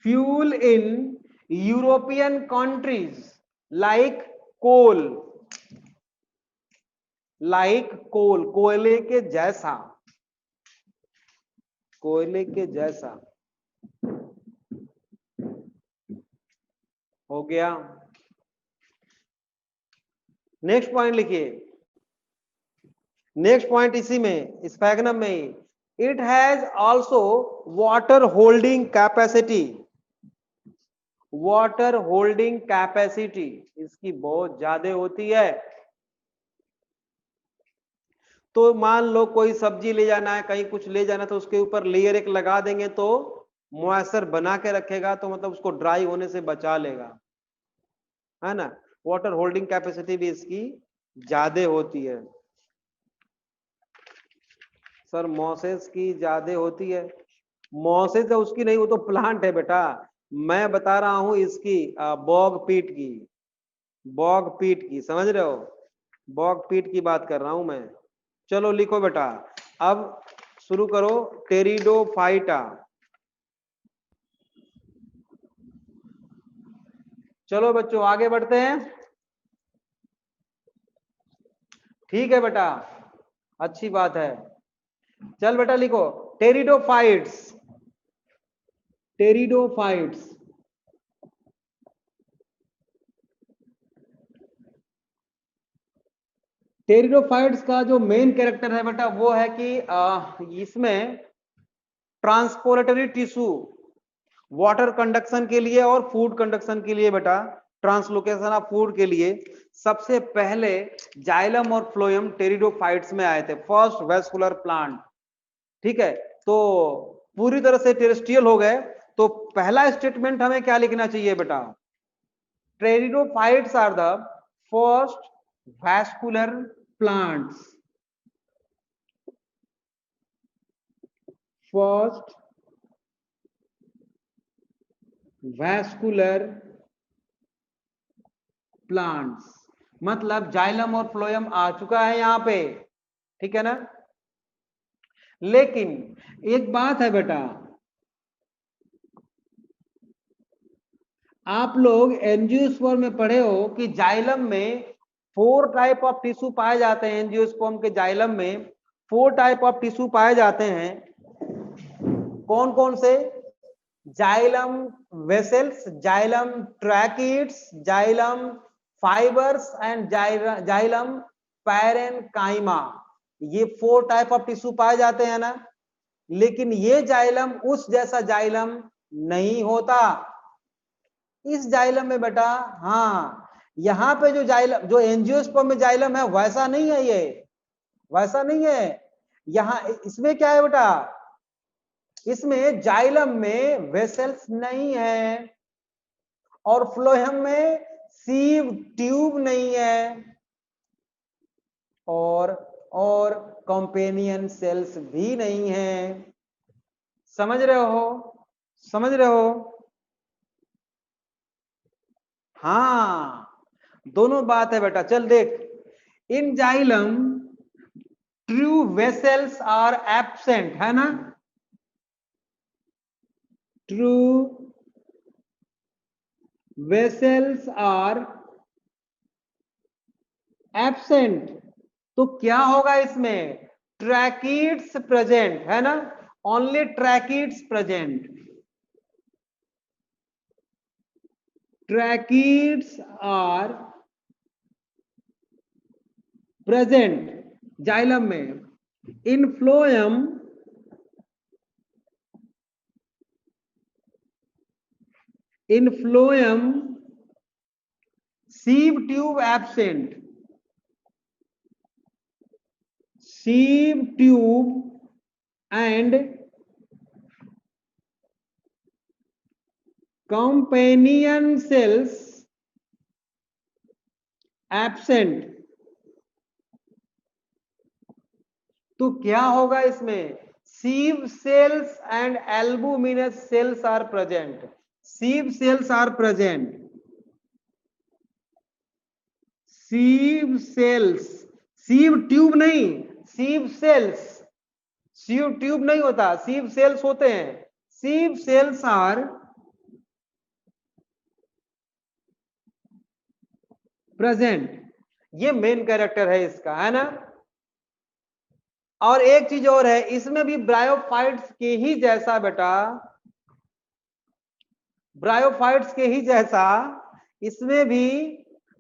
fuel in European countries like coal, like coal, कोयले के जैसा, कोयले के जैसा। हो गया। नेक्स्ट पॉइंट लिखिए, नेक्स्ट पॉइंट इसी में स्पैग्नम में ही, it has also water holding capacity, water holding capacity इसकी बहुत ज्यादा होती है। तो मान लो कोई सब्जी ले जाना है, कहीं कुछ ले जाना है, तो उसके ऊपर लेयर एक लगा देंगे तो मॉइस्चर बना के रखेगा, तो मतलब उसको ड्राई होने से बचा लेगा, है ना। वाटर होल्डिंग कैपेसिटी भी इसकी ज्यादा होती है। सर मॉसेस की ज्यादा होती है, मॉसेस है उसकी नहीं, वो तो प्लांट है बेटा। मैं बता रहा हूं इसकी बॉग पीट की, बॉग पीट की, समझ रहे हो, बॉग पीट की बात कर रहा हूं मैं। चलो लिखो बेटा, अब शुरू करो, टेरिडोफाइटा। चलो बच्चों आगे बढ़ते हैं। ठीक है बेटा, अच्छी बात है। चल बेटा लिखो, टेरिडोफाइट्स, टेरिडोफाइट्स। टेरिडोफाइट्स का जो मेन कैरेक्टर है बेटा वो है कि इसमें ट्रांसपोर्टरी टिश्यू, वाटर कंडक्शन के लिए और फूड कंडक्शन के लिए बेटा, ट्रांसलोकेशन ऑफ फूड के लिए सबसे पहले जाइलम और फ्लोएम टेरिडोफाइट्स में आए थे, फर्स्ट वेस्कुलर प्लांट। ठीक है, तो पूरी तरह से टेरेस्ट्रियल हो गए, तो पहला स्टेटमेंट हमें क्या लिखना चाहिए बेटा, pteridophytes are the first vascular plants, first vascular plants. मतलब जाइलम और फ्लोएम आ चुका है यहां पे, ठीक है ना। लेकिन एक बात है बेटा, आप लोग एंजियोस्पर्म में पढ़े हो कि जाइलम में 4 टाइप ऑफ टिश्यू पाए जाते हैं, एंजियोस्पर्म के जाइलम में 4 टाइप ऑफ टिश्यू पाए जाते हैं। कौन कौन से, xylem vessels, xylem tracheids, xylem fibres and xylem parenchyma, ये 4 टाइप ऑफ टिश्यू पाए जाते हैं ना। लेकिन ये जाइलम उस जैसा जाइलम नहीं होता इस जाइलम में बेटा। हाँ, यहां पे जो जाइलम, जो एंजियोस्पर्म में जाइलम है वैसा नहीं है, ये वैसा नहीं है। यहां इसमें क्या है बेटा, इसमें जाइलम में वेसल्स नहीं है और फ्लोएम में सीव ट्यूब नहीं है और कंपेनियन सेल्स भी नहीं है। समझ रहे हो, समझ रहे हो। हाँ, दोनों बात है बेटा। चल देख, in xylem true vessels are absent, है ना, ट्रू वेसल्स आर एब्सेंट। तो क्या होगा इसमें, ट्रैकिड्स प्रेजेंट, है ना, only tracheids present, tracheids are present xylem में। In phloem, in phloem sieve tube absent, sieve tube and companion cells absent। तो क्या होगा इसमें? sieve cells and albuminous cells are present, sieve cells are present, sieve cells, sieve tube नहीं, sieve cells, sieve ट्यूब नहीं होता, sieve cells होते हैं, sieve cells are प्रेजेंट। ये मेन कैरेक्टर है इसका, है ना। और एक चीज और है, इसमें भी ब्रायोफाइट्स के ही जैसा बेटा, ब्रायोफाइट्स के ही जैसा इसमें भी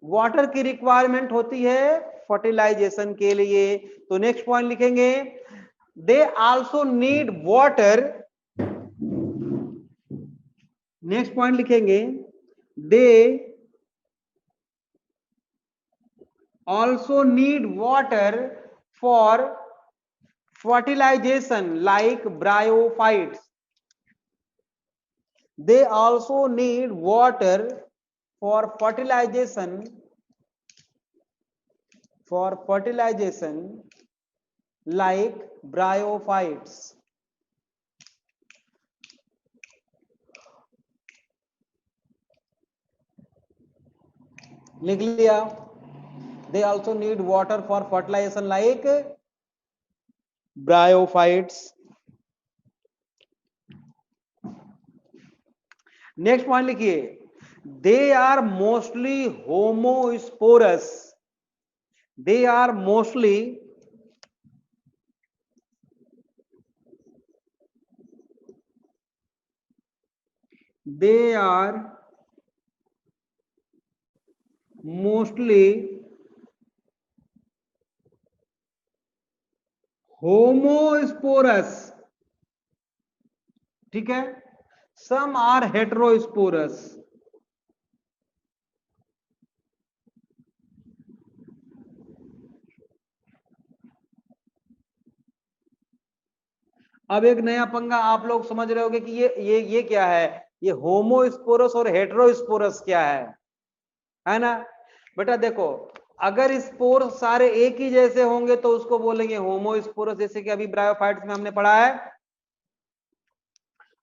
वाटर की रिक्वायरमेंट होती है फर्टिलाइजेशन के लिए। तो नेक्स्ट पॉइंट लिखेंगे, they also need water, next point लिखेंगे, they also need water for fertilization like bryophytes, they also need water for fertilization, like bryophytes। लिख लिया, they also need water for fertilization like bryophytes। Next point लिखिए, they are mostly homosporous, they are mostly homosporous, ठीक है, सम आर हेटेरोस्पोरस। अब एक नया पंगा आप लोग समझ रहे होंगे कि ये क्या है, ये होमोस्पोरस और हेटेरोस्पोरस क्या है ना। बेटा देखो, अगर स्पोर सारे एक ही जैसे होंगे तो उसको बोलेंगे होमोस्पोरस, जैसे कि अभी ब्रायोफाइट्स में हमने पढ़ा है।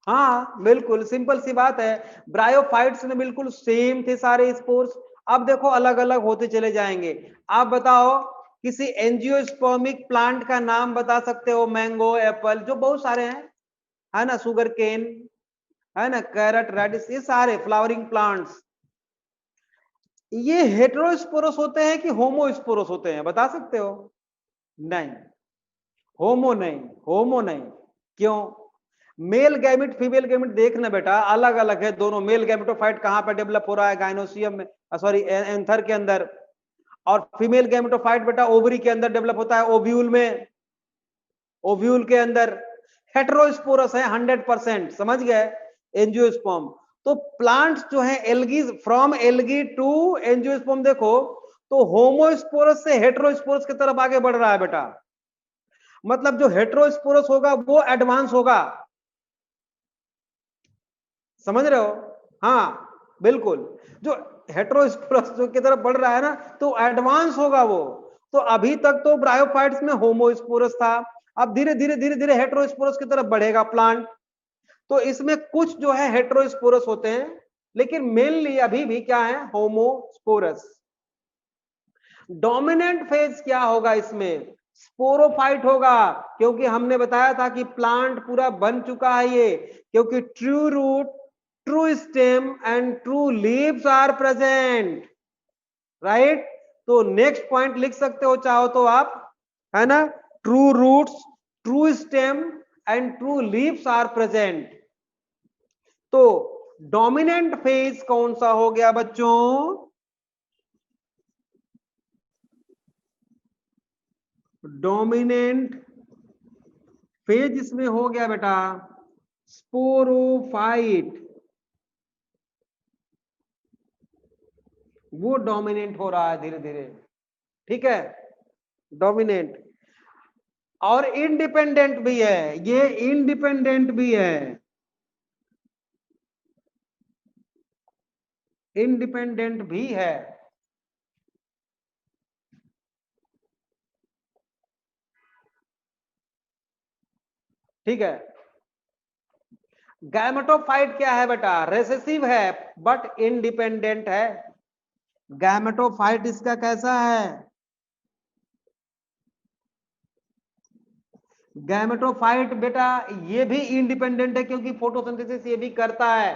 हाँ बिल्कुल सिंपल सी बात है, ब्रायोफाइट्स में बिल्कुल सेम थे सारे स्पोर्स, अब देखो अलग अलग होते चले जाएंगे। आप बताओ किसी एंजियोस्पर्मिक प्लांट का नाम बता सकते हो? मैंगो, एप्पल, जो बहुत सारे हैं, है ना, सुगर केन, है ना, कैरट, रेडिश, ये सारे फ्लावरिंग प्लांट्स, ये हेटेरोस्पोरस होते हैं कि होमोस्पोरस होते हैं, बता सकते हो? नहीं, होमो नहीं, होमो नहीं। क्यों? मेल गैमिट फीमेल गैमिट देखना बेटा अलग अलग है दोनों। मेल गैमेटोफाइट कहां पर डेवलप हो रहा है? गाइनोसियम में, सॉरी एंथर के अंदर। और फीमेल गैमेटोफाइट बेटा ओवरी के अंदर डेवलप होता है, ओव्यूल में, ओव्यूल के अंदर। हेटेरोस्पोरस है 100%, समझ गए? एंजियोस्पर्म। तो प्लांट्स जो है algae, from algae to angiosperm, देखो तो होमोस्पोरस से हेटेरोस्पोरस की तरफ आगे बढ़ रहा है बेटा। मतलब जो हेटेरोस्पोरस होगा वो एडवांस होगा, समझ रहे हो? हाँ बिल्कुल, जो हेटेरोस्पोरस जो की तरफ बढ़ रहा है ना तो एडवांस होगा वो। तो अभी तक तो ब्रायोफाइट्स में होमोस्पोरस था, अब धीरे धीरे धीरे धीरे हेटेरोस्पोरस की तरफ बढ़ेगा प्लांट। तो इसमें कुछ जो है हेटेरोस्पोरस होते हैं, लेकिन मेनली अभी भी क्या है? होमोस्पोरस। डोमिनेंट फेज क्या होगा इसमें? स्पोरोफाइट होगा, क्योंकि हमने बताया था कि प्लांट पूरा बन चुका है ये, क्योंकि true root, true stem and true leaves are present, right. तो नेक्स्ट पॉइंट लिख सकते हो चाहो तो आप, है ना, true roots, true stem and true leaves are present. तो डोमिनेंट फेज कौन सा हो गया बच्चों? डोमिनेंट फेज इसमें हो गया बेटा स्पोरोफाइट। वो डोमिनेंट हो रहा है धीरे धीरे, ठीक है, डोमिनेंट। और इंडिपेंडेंट भी है, ये इंडिपेंडेंट भी है, इंडिपेंडेंट भी है। ठीक है, गैमेटोफाइट क्या है बेटा, रेसेसिव है बट इंडिपेंडेंट है। गैमेटोफाइट इसका कैसा है, गैमेटोफाइट बेटा ये भी इंडिपेंडेंट है क्योंकि फोटोसिंथेसिस ये भी करता है,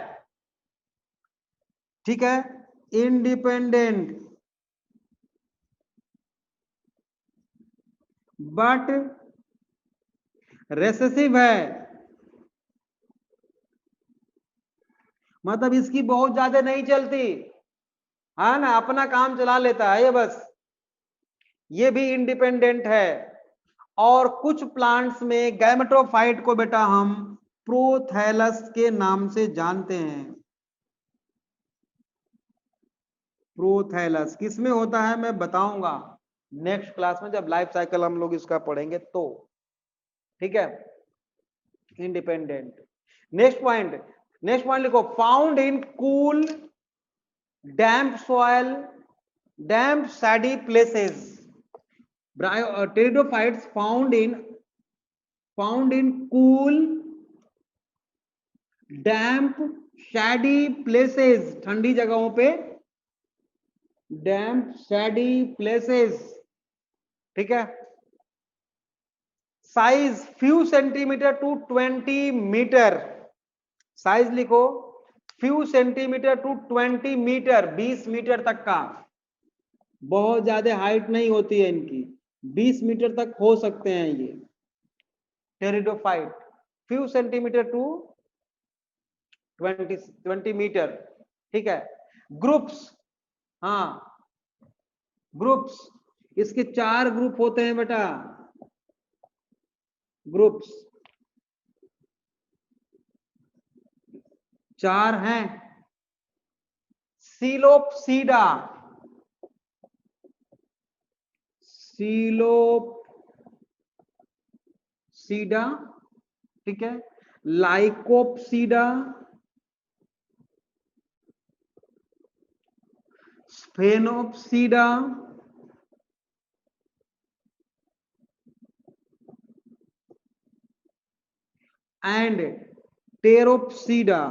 ठीक है, इंडिपेंडेंट बट रेसेसिव है, मतलब इसकी बहुत ज्यादा नहीं चलती है ना, अपना काम चला लेता है ये बस, ये भी इंडिपेंडेंट है। और कुछ प्लांट्स में गैमेटोफाइट को बेटा हम प्रोथैलस के नाम से जानते हैं। प्रोथैलस किस में होता है मैं बताऊंगा नेक्स्ट क्लास में, जब लाइफ साइकिल हम लोग इसका पढ़ेंगे तो, ठीक है, इंडिपेंडेंट। नेक्स्ट पॉइंट लिखो, found in cool damp soil, damp shady places, pteridophytes found in cool damp shady places, ठंडी जगहों पे, डैम्प शैडी प्लेसेस, ठीक है। Size few centimetre to 20 metre, size लिखो few centimetre to 20 metre, 20 metre तक का, बहुत ज्यादा हाइट नहीं होती है इनकी, 20 मीटर तक हो सकते हैं ये pteridophyte, few centimetre to 20 metre, ठीक है। ग्रुप्स, हाँ ग्रुप्स, इसके 4 ग्रुप होते हैं बेटा, ग्रुप्स 4 हैं। सीलोपसीडा, सीलोपसीडा, ठीक है, लाइकोपसीडा, स्फेनोपसीडा, एंड टेरोपसीडा।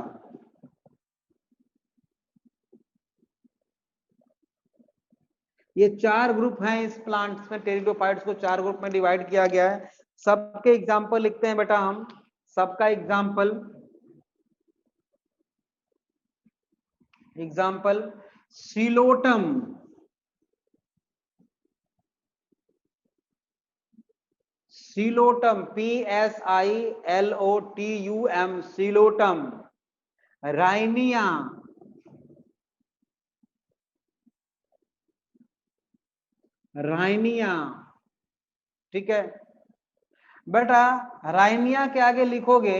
ये 4 ग्रुप हैं इस प्लांट्स में, टेरिडोफाइट्स को 4 ग्रुप में डिवाइड किया गया है। सबके एग्जाम्पल लिखते हैं बेटा हम, सबका एग्जाम्पल, सीलोटम, सीलोटम PSILOTUM, सीलोटम। राइनिया, राइनिया, ठीक है बेटा। राइनिया के आगे लिखोगे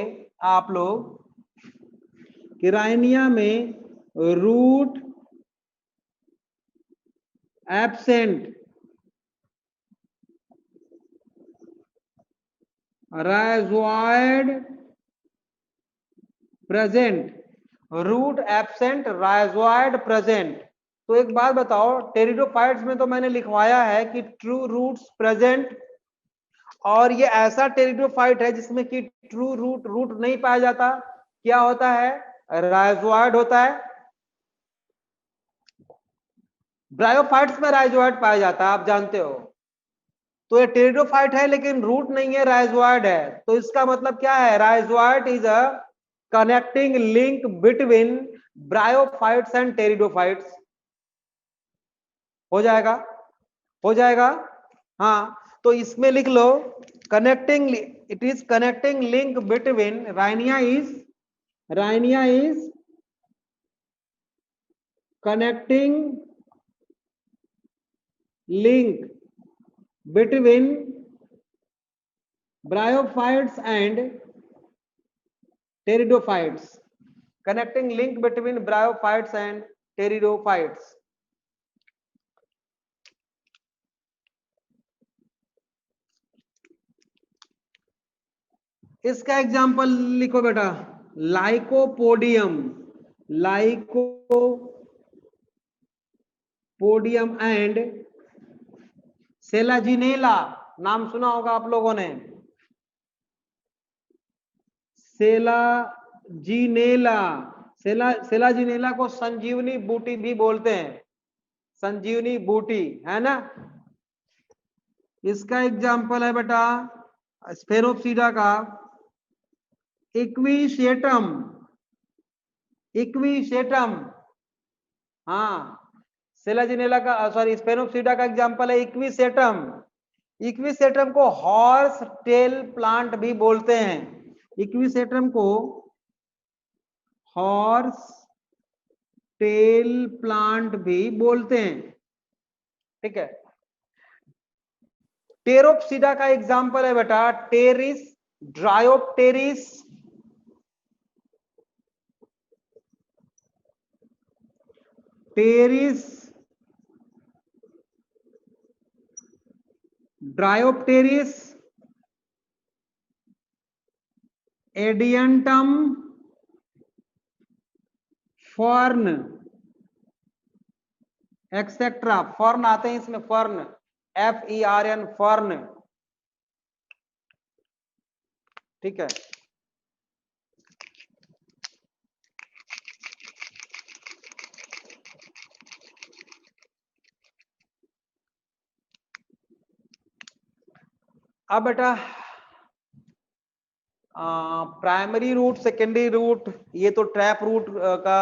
आप लोग कि राइनिया में root absent, rhizoid present, root absent rhizoid present. तो एक बात बताओ, टेरिडोफाइट्स में तो मैंने लिखवाया है कि ट्रू रूट्स प्रेजेंट, और ये ऐसा टेरिडोफाइट है जिसमें कि ट्रू रूट नहीं पाया जाता, क्या होता है, राइजोइड होता है। ब्रायोफाइट्स में राइजोइड पाया जाता है, आप जानते हो। तो ये टेरिडोफाइट है लेकिन रूट नहीं है, राइजोइड है, तो इसका मतलब क्या है, rhizoid is a connecting link between bryophytes and pteridophytes. हो जाएगा, हो जाएगा, हाँ। तो इसमें लिख लो connecting, it is connecting link between, Rhynia is connecting link between bryophytes and pteridophytes, connecting link between bryophytes and pteridophytes, इसका एग्जाम्पल लिखो बेटा, लाइकोपोडियम, लाइकोपोडियम एंड सेलाजिनेला, नाम सुना होगा आप लोगों ने, सेलाजिनेला। सेलाजिनेला को संजीवनी बूटी भी बोलते हैं, संजीवनी बूटी, है ना। इसका एग्जाम्पल है बेटा स्फेरोप्सीडा का इक्विसेटम, इक्विसेटम, हाँ, सेलाजिनेला का सॉरी स्फेरोप्सीडा का एग्जाम्पल है इक्विसेटम। इक्विसेटम को हॉर्स टेल प्लांट भी बोलते हैं, इक्विसेटम को हॉर्स टेल प्लांट भी बोलते हैं, ठीक है। टेरोप्सिडा का एग्जाम्पल है बेटा Pteris, Dryopteris, Pteris, Dryopteris, Adiantum, fern, etcetera. Fern आते हैं इसमें, फर्न, FERN, फर्न, ठीक है। अब बेटा प्राइमरी रूट, सेकेंडरी रूट, ये तो ट्रैप रूट का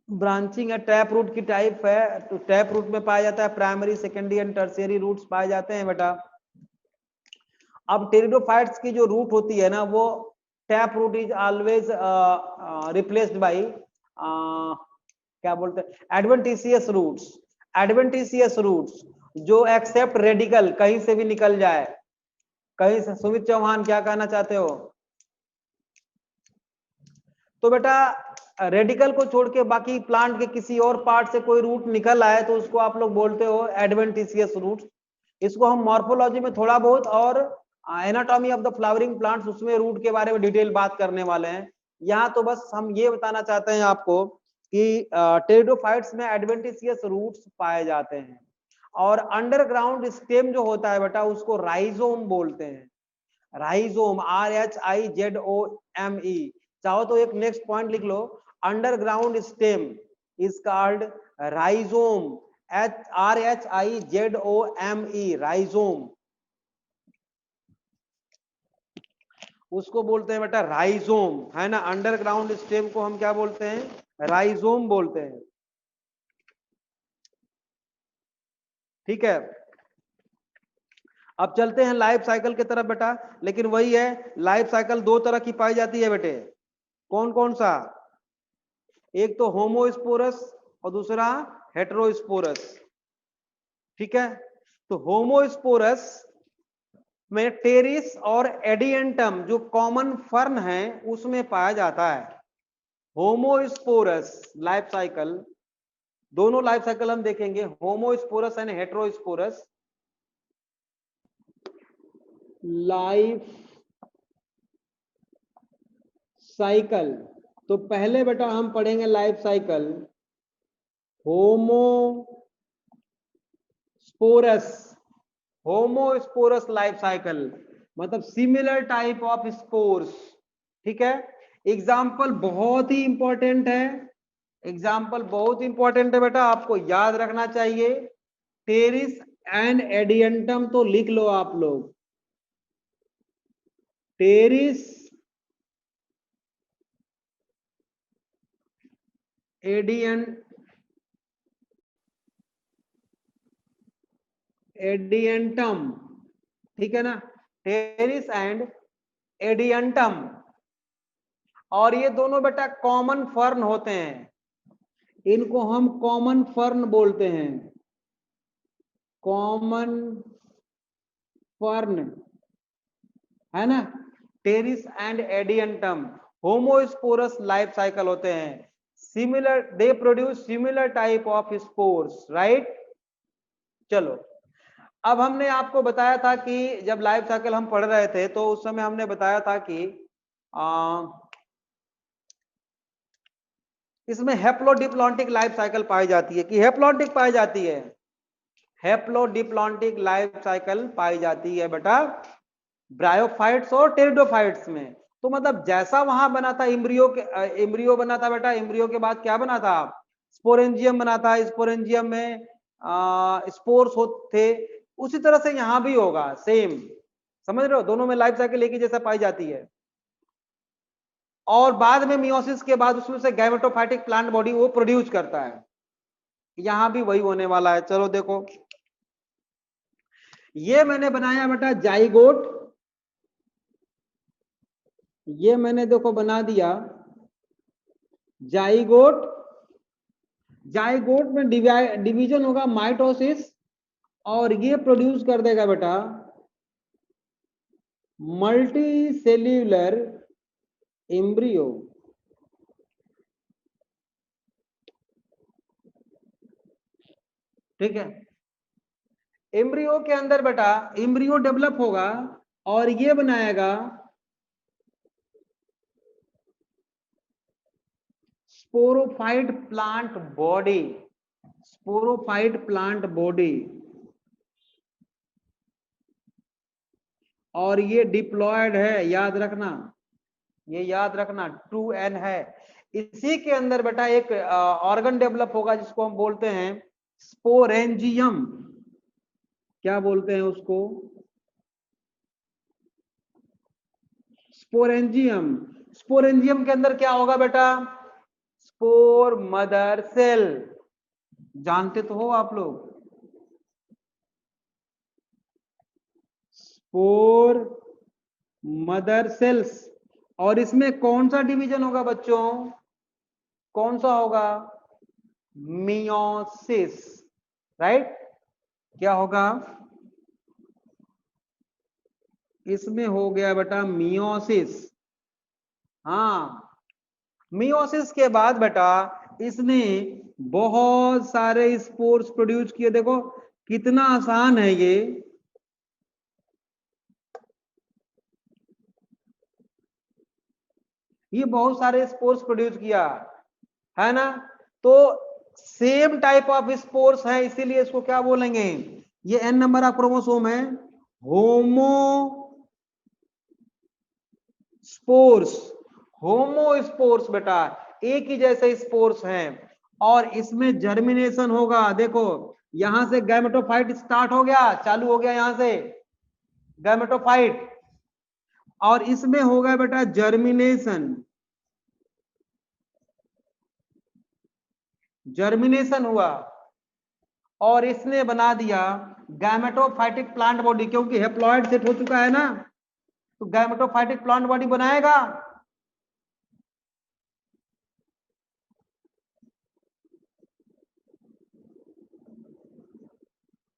ब्रांचिंग है, ट्रैप रूट की टाइप है, तो ट्रैप रूट में पाया जाता है, primary, secondary and tertiary roots पाए जाते हैं बेटा। अब टेरिडोफाइट्स की जो रूट होती है ना, वो tap root is always replaced by क्या बोलते हैं, एडवेंटिशियस रूट्स, एडवेंटिशियस रूट्स जो एक्सेप्ट रेडिकल, कहीं से भी निकल जाए, कहीं से। सुमित चौहान क्या कहना चाहते हो? तो बेटा रेडिकल को छोड़ के बाकी प्लांट के किसी और पार्ट से कोई रूट निकल आए तो उसको आप लोग बोलते हो एडवेंटिशियस रूट। इसको हम मॉर्फोलॉजी में थोड़ा बहुत और anatomy of the flowering plants, उसमें रूट के बारे में डिटेल बात करने वाले हैं। यहाँ तो बस हम ये बताना चाहते हैं आपको कि टेरिडोफाइट्स में एडवेंटिशियस रूट्स पाए जाते हैं। और अंडरग्राउंड स्टेम जो होता है बेटा उसको राइजोम बोलते हैं, राइजोम, RHIZOME। चाहो तो एक नेक्स्ट पॉइंट लिख लो, underground stem is called rhizome, RHIZOME, rhizome, उसको बोलते हैं बेटा राइजोम, है ना। अंडरग्राउंड स्टेम को हम क्या बोलते हैं? राइजोम बोलते हैं, ठीक है। अब चलते हैं लाइफ साइकिल की तरफ बेटा, लेकिन वही है, लाइफ साइकिल दो तरह की पाई जाती है बेटे। कौन कौन सा? एक तो होमोस्पोरस और दूसरा हेटेरोस्पोरस, ठीक है। तो होमोस्पोरस में टेरिस और एडियंटम जो कॉमन फर्न है उसमें पाया जाता है। होमोस्पोरस लाइफ साइकिल, दोनों लाइफ साइकिल हम देखेंगे, homosporous and heterosporous life cycle. तो पहले बेटा हम पढ़ेंगे life cycle homosporous, homosporous life cycle मतलब सिमिलर टाइप ऑफ स्पोर्स, ठीक है। एग्जाम्पल बहुत ही इंपॉर्टेंट है, एग्जाम्पल बहुत इंपॉर्टेंट है बेटा, आपको याद रखना चाहिए। टेरिस एंड एडियंटम तो लिख लो आप लोग, टेरिस एडियंटम, ठीक है ना, टेरिस एंड एडियंटम। और ये दोनों बेटा कॉमन फर्न होते हैं, इनको हम कॉमन फर्न बोलते हैं, कॉमन फर्न, है ना। Pteris and Adiantum homosporous life cycle होते हैं, similar, they produce similar type of spores, right. चलो अब हमने आपको बताया था कि जब लाइफ साइकिल हम पढ़ रहे थे तो उस समय हमने बताया था कि इसमें हैप्लोडिप्लॉन्टिक लाइफ साइकिल पाई जाती है कि हैप्लॉन्टिक पाई जाती है, हैप्लोडिप्लॉन्टिक लाइफ साइकिल पाई जाती है बेटा ब्रायोफाइट्स और टेरिडोफाइट्स में। तो मतलब जैसा वहां बना था एम्ब्रियो बना था बेटा, एम्ब्रियो के बाद क्या बना था, स्पोरेंजियम बना था, स्पोरेंजियम में स्पोर्स थे, उसी तरह से यहां भी होगा सेम। समझ रहे हो, दोनों में लाइफ साइकिल एक ही जैसा पाई जाती है। और बाद में मियोसिस के बाद उसमें से गैमेटोफाइटिक प्लांट बॉडी वो प्रोड्यूस करता है, यहां भी वही होने वाला है। चलो देखो, ये मैंने बनाया बेटा जाइगोट, ये मैंने देखो बना दिया जाइगोट। जाइगोट में डिवीजन होगा माइटोसिस, और ये प्रोड्यूस कर देगा बेटा मल्टी सेल्यूलर एम्ब्रियो। ठीक है, एम्ब्रियो के अंदर बेटा एम्ब्रियो डेवलप होगा और ये बनाएगा sporophyte plant body, sporophyte plant body. और ये डिप्लॉयड है, याद रखना, ये याद रखना, ट्रू एन है। इसी के अंदर बेटा एक ऑर्गन डेवलप होगा जिसको हम बोलते हैं स्पोरेंजियम। क्या बोलते हैं उसको, स्पोरेंजियम। स्पोरेंजियम के अंदर क्या होगा बेटा, स्पोर मदर सेल, जानते तो हो आप लोग, स्पोर मदर सेल्स। और इसमें कौन सा डिवीजन होगा बच्चों, कौन सा होगा, मियोसिस, राइट। क्या होगा, इसमें हो गया बेटा मियोसिस। हाँ, मियोसिस के बाद बेटा इसने बहुत सारे स्पोर्स प्रोड्यूस किए। देखो कितना आसान है ये बहुत सारे स्पोर्स प्रोड्यूस किया है ना। तो सेम टाइप ऑफ स्पोर्स है, इसीलिए इसको क्या बोलेंगे, ये एन नंबर ऑफ क्रोमोसोम है, होमो स्पोर्स। होमो स्पोर्स बेटा एक ही जैसे स्पोर्स हैं, और इसमें जर्मिनेशन होगा। देखो यहां से गैमेटोफाइट स्टार्ट हो गया, चालू हो गया यहां से गैमेटोफाइट, और इसमें होगा बेटा जर्मिनेशन, जर्मिनेशन हुआ और इसने बना दिया गैमेटोफाइटिक प्लांट बॉडी। क्योंकि हेप्लॉइड सेट हो चुका है ना, तो गैमेटोफाइटिक प्लांट बॉडी बनाएगा।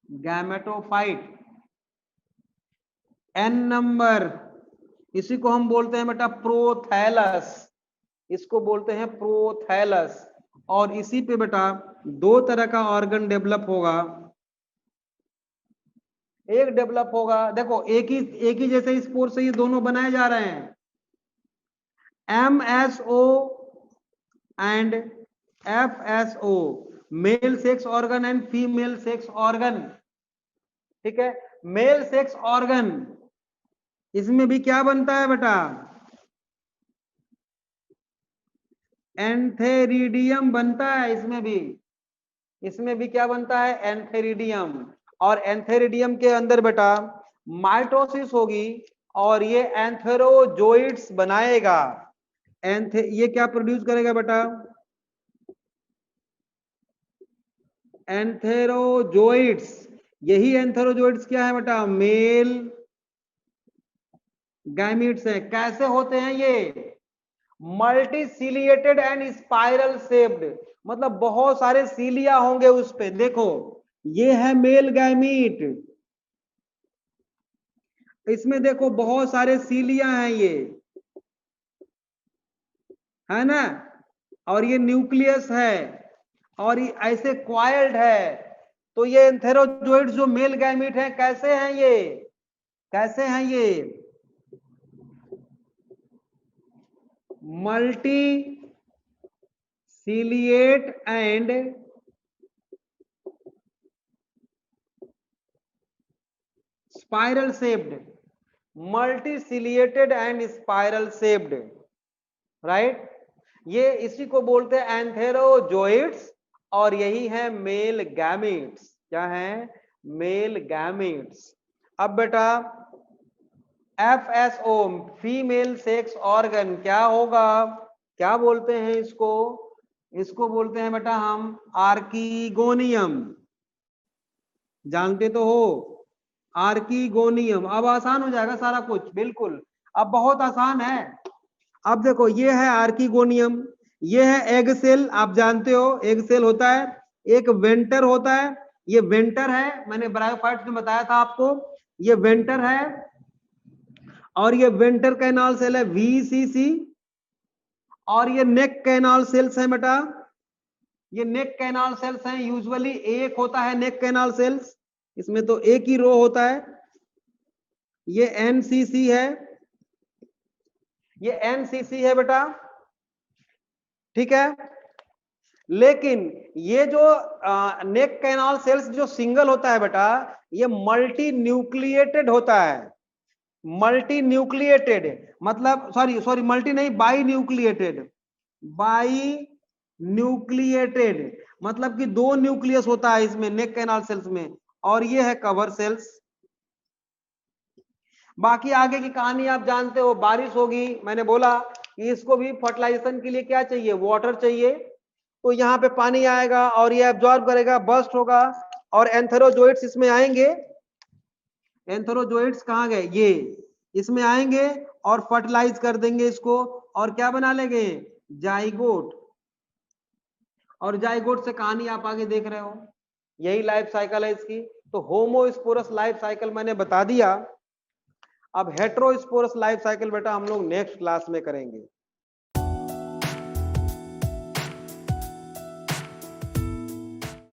गैमेटोफाइट एन नंबर, इसी को हम बोलते हैं बेटा प्रोथैलस, इसको बोलते हैं प्रोथैलस। और इसी पे बेटा दो तरह का ऑर्गन डेवलप होगा, एक डेवलप होगा, देखो एक ही जैसे स्पोर से ये दोनों बनाए जा रहे हैं, MSO and FSO, male sex organ and female sex organ. ठीक है, मेल सेक्स ऑर्गन, इसमें भी क्या बनता है बेटा, एंथेरिडियम बनता है। इसमें भी क्या बनता है, एंथेरिडियम। और एंथेरिडियम के अंदर बेटा माइटोसिस होगी और ये एंथेरोजोइड्स बनाएगा। ये क्या प्रोड्यूस करेगा बेटा, एंथेरोजोइड्स। यही एंथेरोजोइड्स क्या है बेटा, मेल गैमीट्स है। कैसे होते हैं ये, मल्टीसिलिएटेड एंड स्पाइरल शेप्ड, मतलब बहुत सारे सीलिया होंगे उस पे। देखो ये है मेल गैमीट, इसमें देखो बहुत सारे सीलिया हैं ये, है ना, और ये न्यूक्लियस है, और ये ऐसे क्वाइल्ड है, तो ये एंथेरोजोइड जो मेल गैमीट है कैसे हैं ये, कैसे हैं ये, multi ciliate and spiral shaped, multi ciliated and spiral shaped, right. ये इसी को बोलते हैं एंथेरोजोइड्स, और यही है मेल गैमीट्स। क्या है, मेल गैमीट्स। अब बेटा FSO फीमेल सेक्स ऑर्गन क्या होगा, क्या बोलते हैं इसको, इसको बोलते हैं बेटा हम आर्कीगोनियम, जानते तो हो आर्कीगोनियम। अब आसान हो जाएगा सारा कुछ, बिल्कुल अब बहुत आसान है। अब देखो ये है आर्कीगोनियम, ये है एग सेल, आप जानते हो एग सेल होता है, एक वेंटर होता है, ये वेंटर है, मैंने ब्रायोफाइट्स में बताया था आपको, ये वेंटर है, और ये वेंटर कैनाल सेल है VCC, और ये नेक कैनाल सेल्स है बेटा, ये नेक कैनाल सेल्स हैं, यूजुअली एक होता है नेक कैनाल सेल्स, इसमें तो एक ही रो होता है, ये NCC है, ये NCC है बेटा, ठीक है। लेकिन ये जो नेक कैनाल सेल्स जो सिंगल होता है बेटा, ये मल्टी न्यूक्लिएटेड होता है, मल्टी न्यूक्लिएटेड मतलब सॉरी मल्टी नहीं, बाई न्यूक्लिएटेड, बाई न्यूक्लिएटेड मतलब कि दो न्यूक्लियस होता है इसमें नेक कैनाल सेल्स में, और ये है कवर सेल्स। बाकी आगे की कहानी आप जानते हो, बारिश होगी, मैंने बोला कि इसको भी फर्टिलाइजेशन के लिए क्या चाहिए, वाटर चाहिए, तो यहाँ पे पानी आएगा और ये एब्जॉर्ब करेगा, बर्स्ट होगा, और एंथेरोजोइड्स इसमें आएंगे, एंथेरोजोइड्स कहाँ गए, ये इसमें आएंगे और फर्टिलाइज कर देंगे इसको, और क्या बना लेंगे, जाइगोट, और जाइगोट से कहानी आप आगे देख रहे हो, यही लाइफ साइकिल है इसकी। तो होमोस्पोरस लाइफ साइकिल मैंने बता दिया, अब हेटेरोस्पोरस लाइफ साइकिल बेटा हम लोग नेक्स्ट क्लास में करेंगे।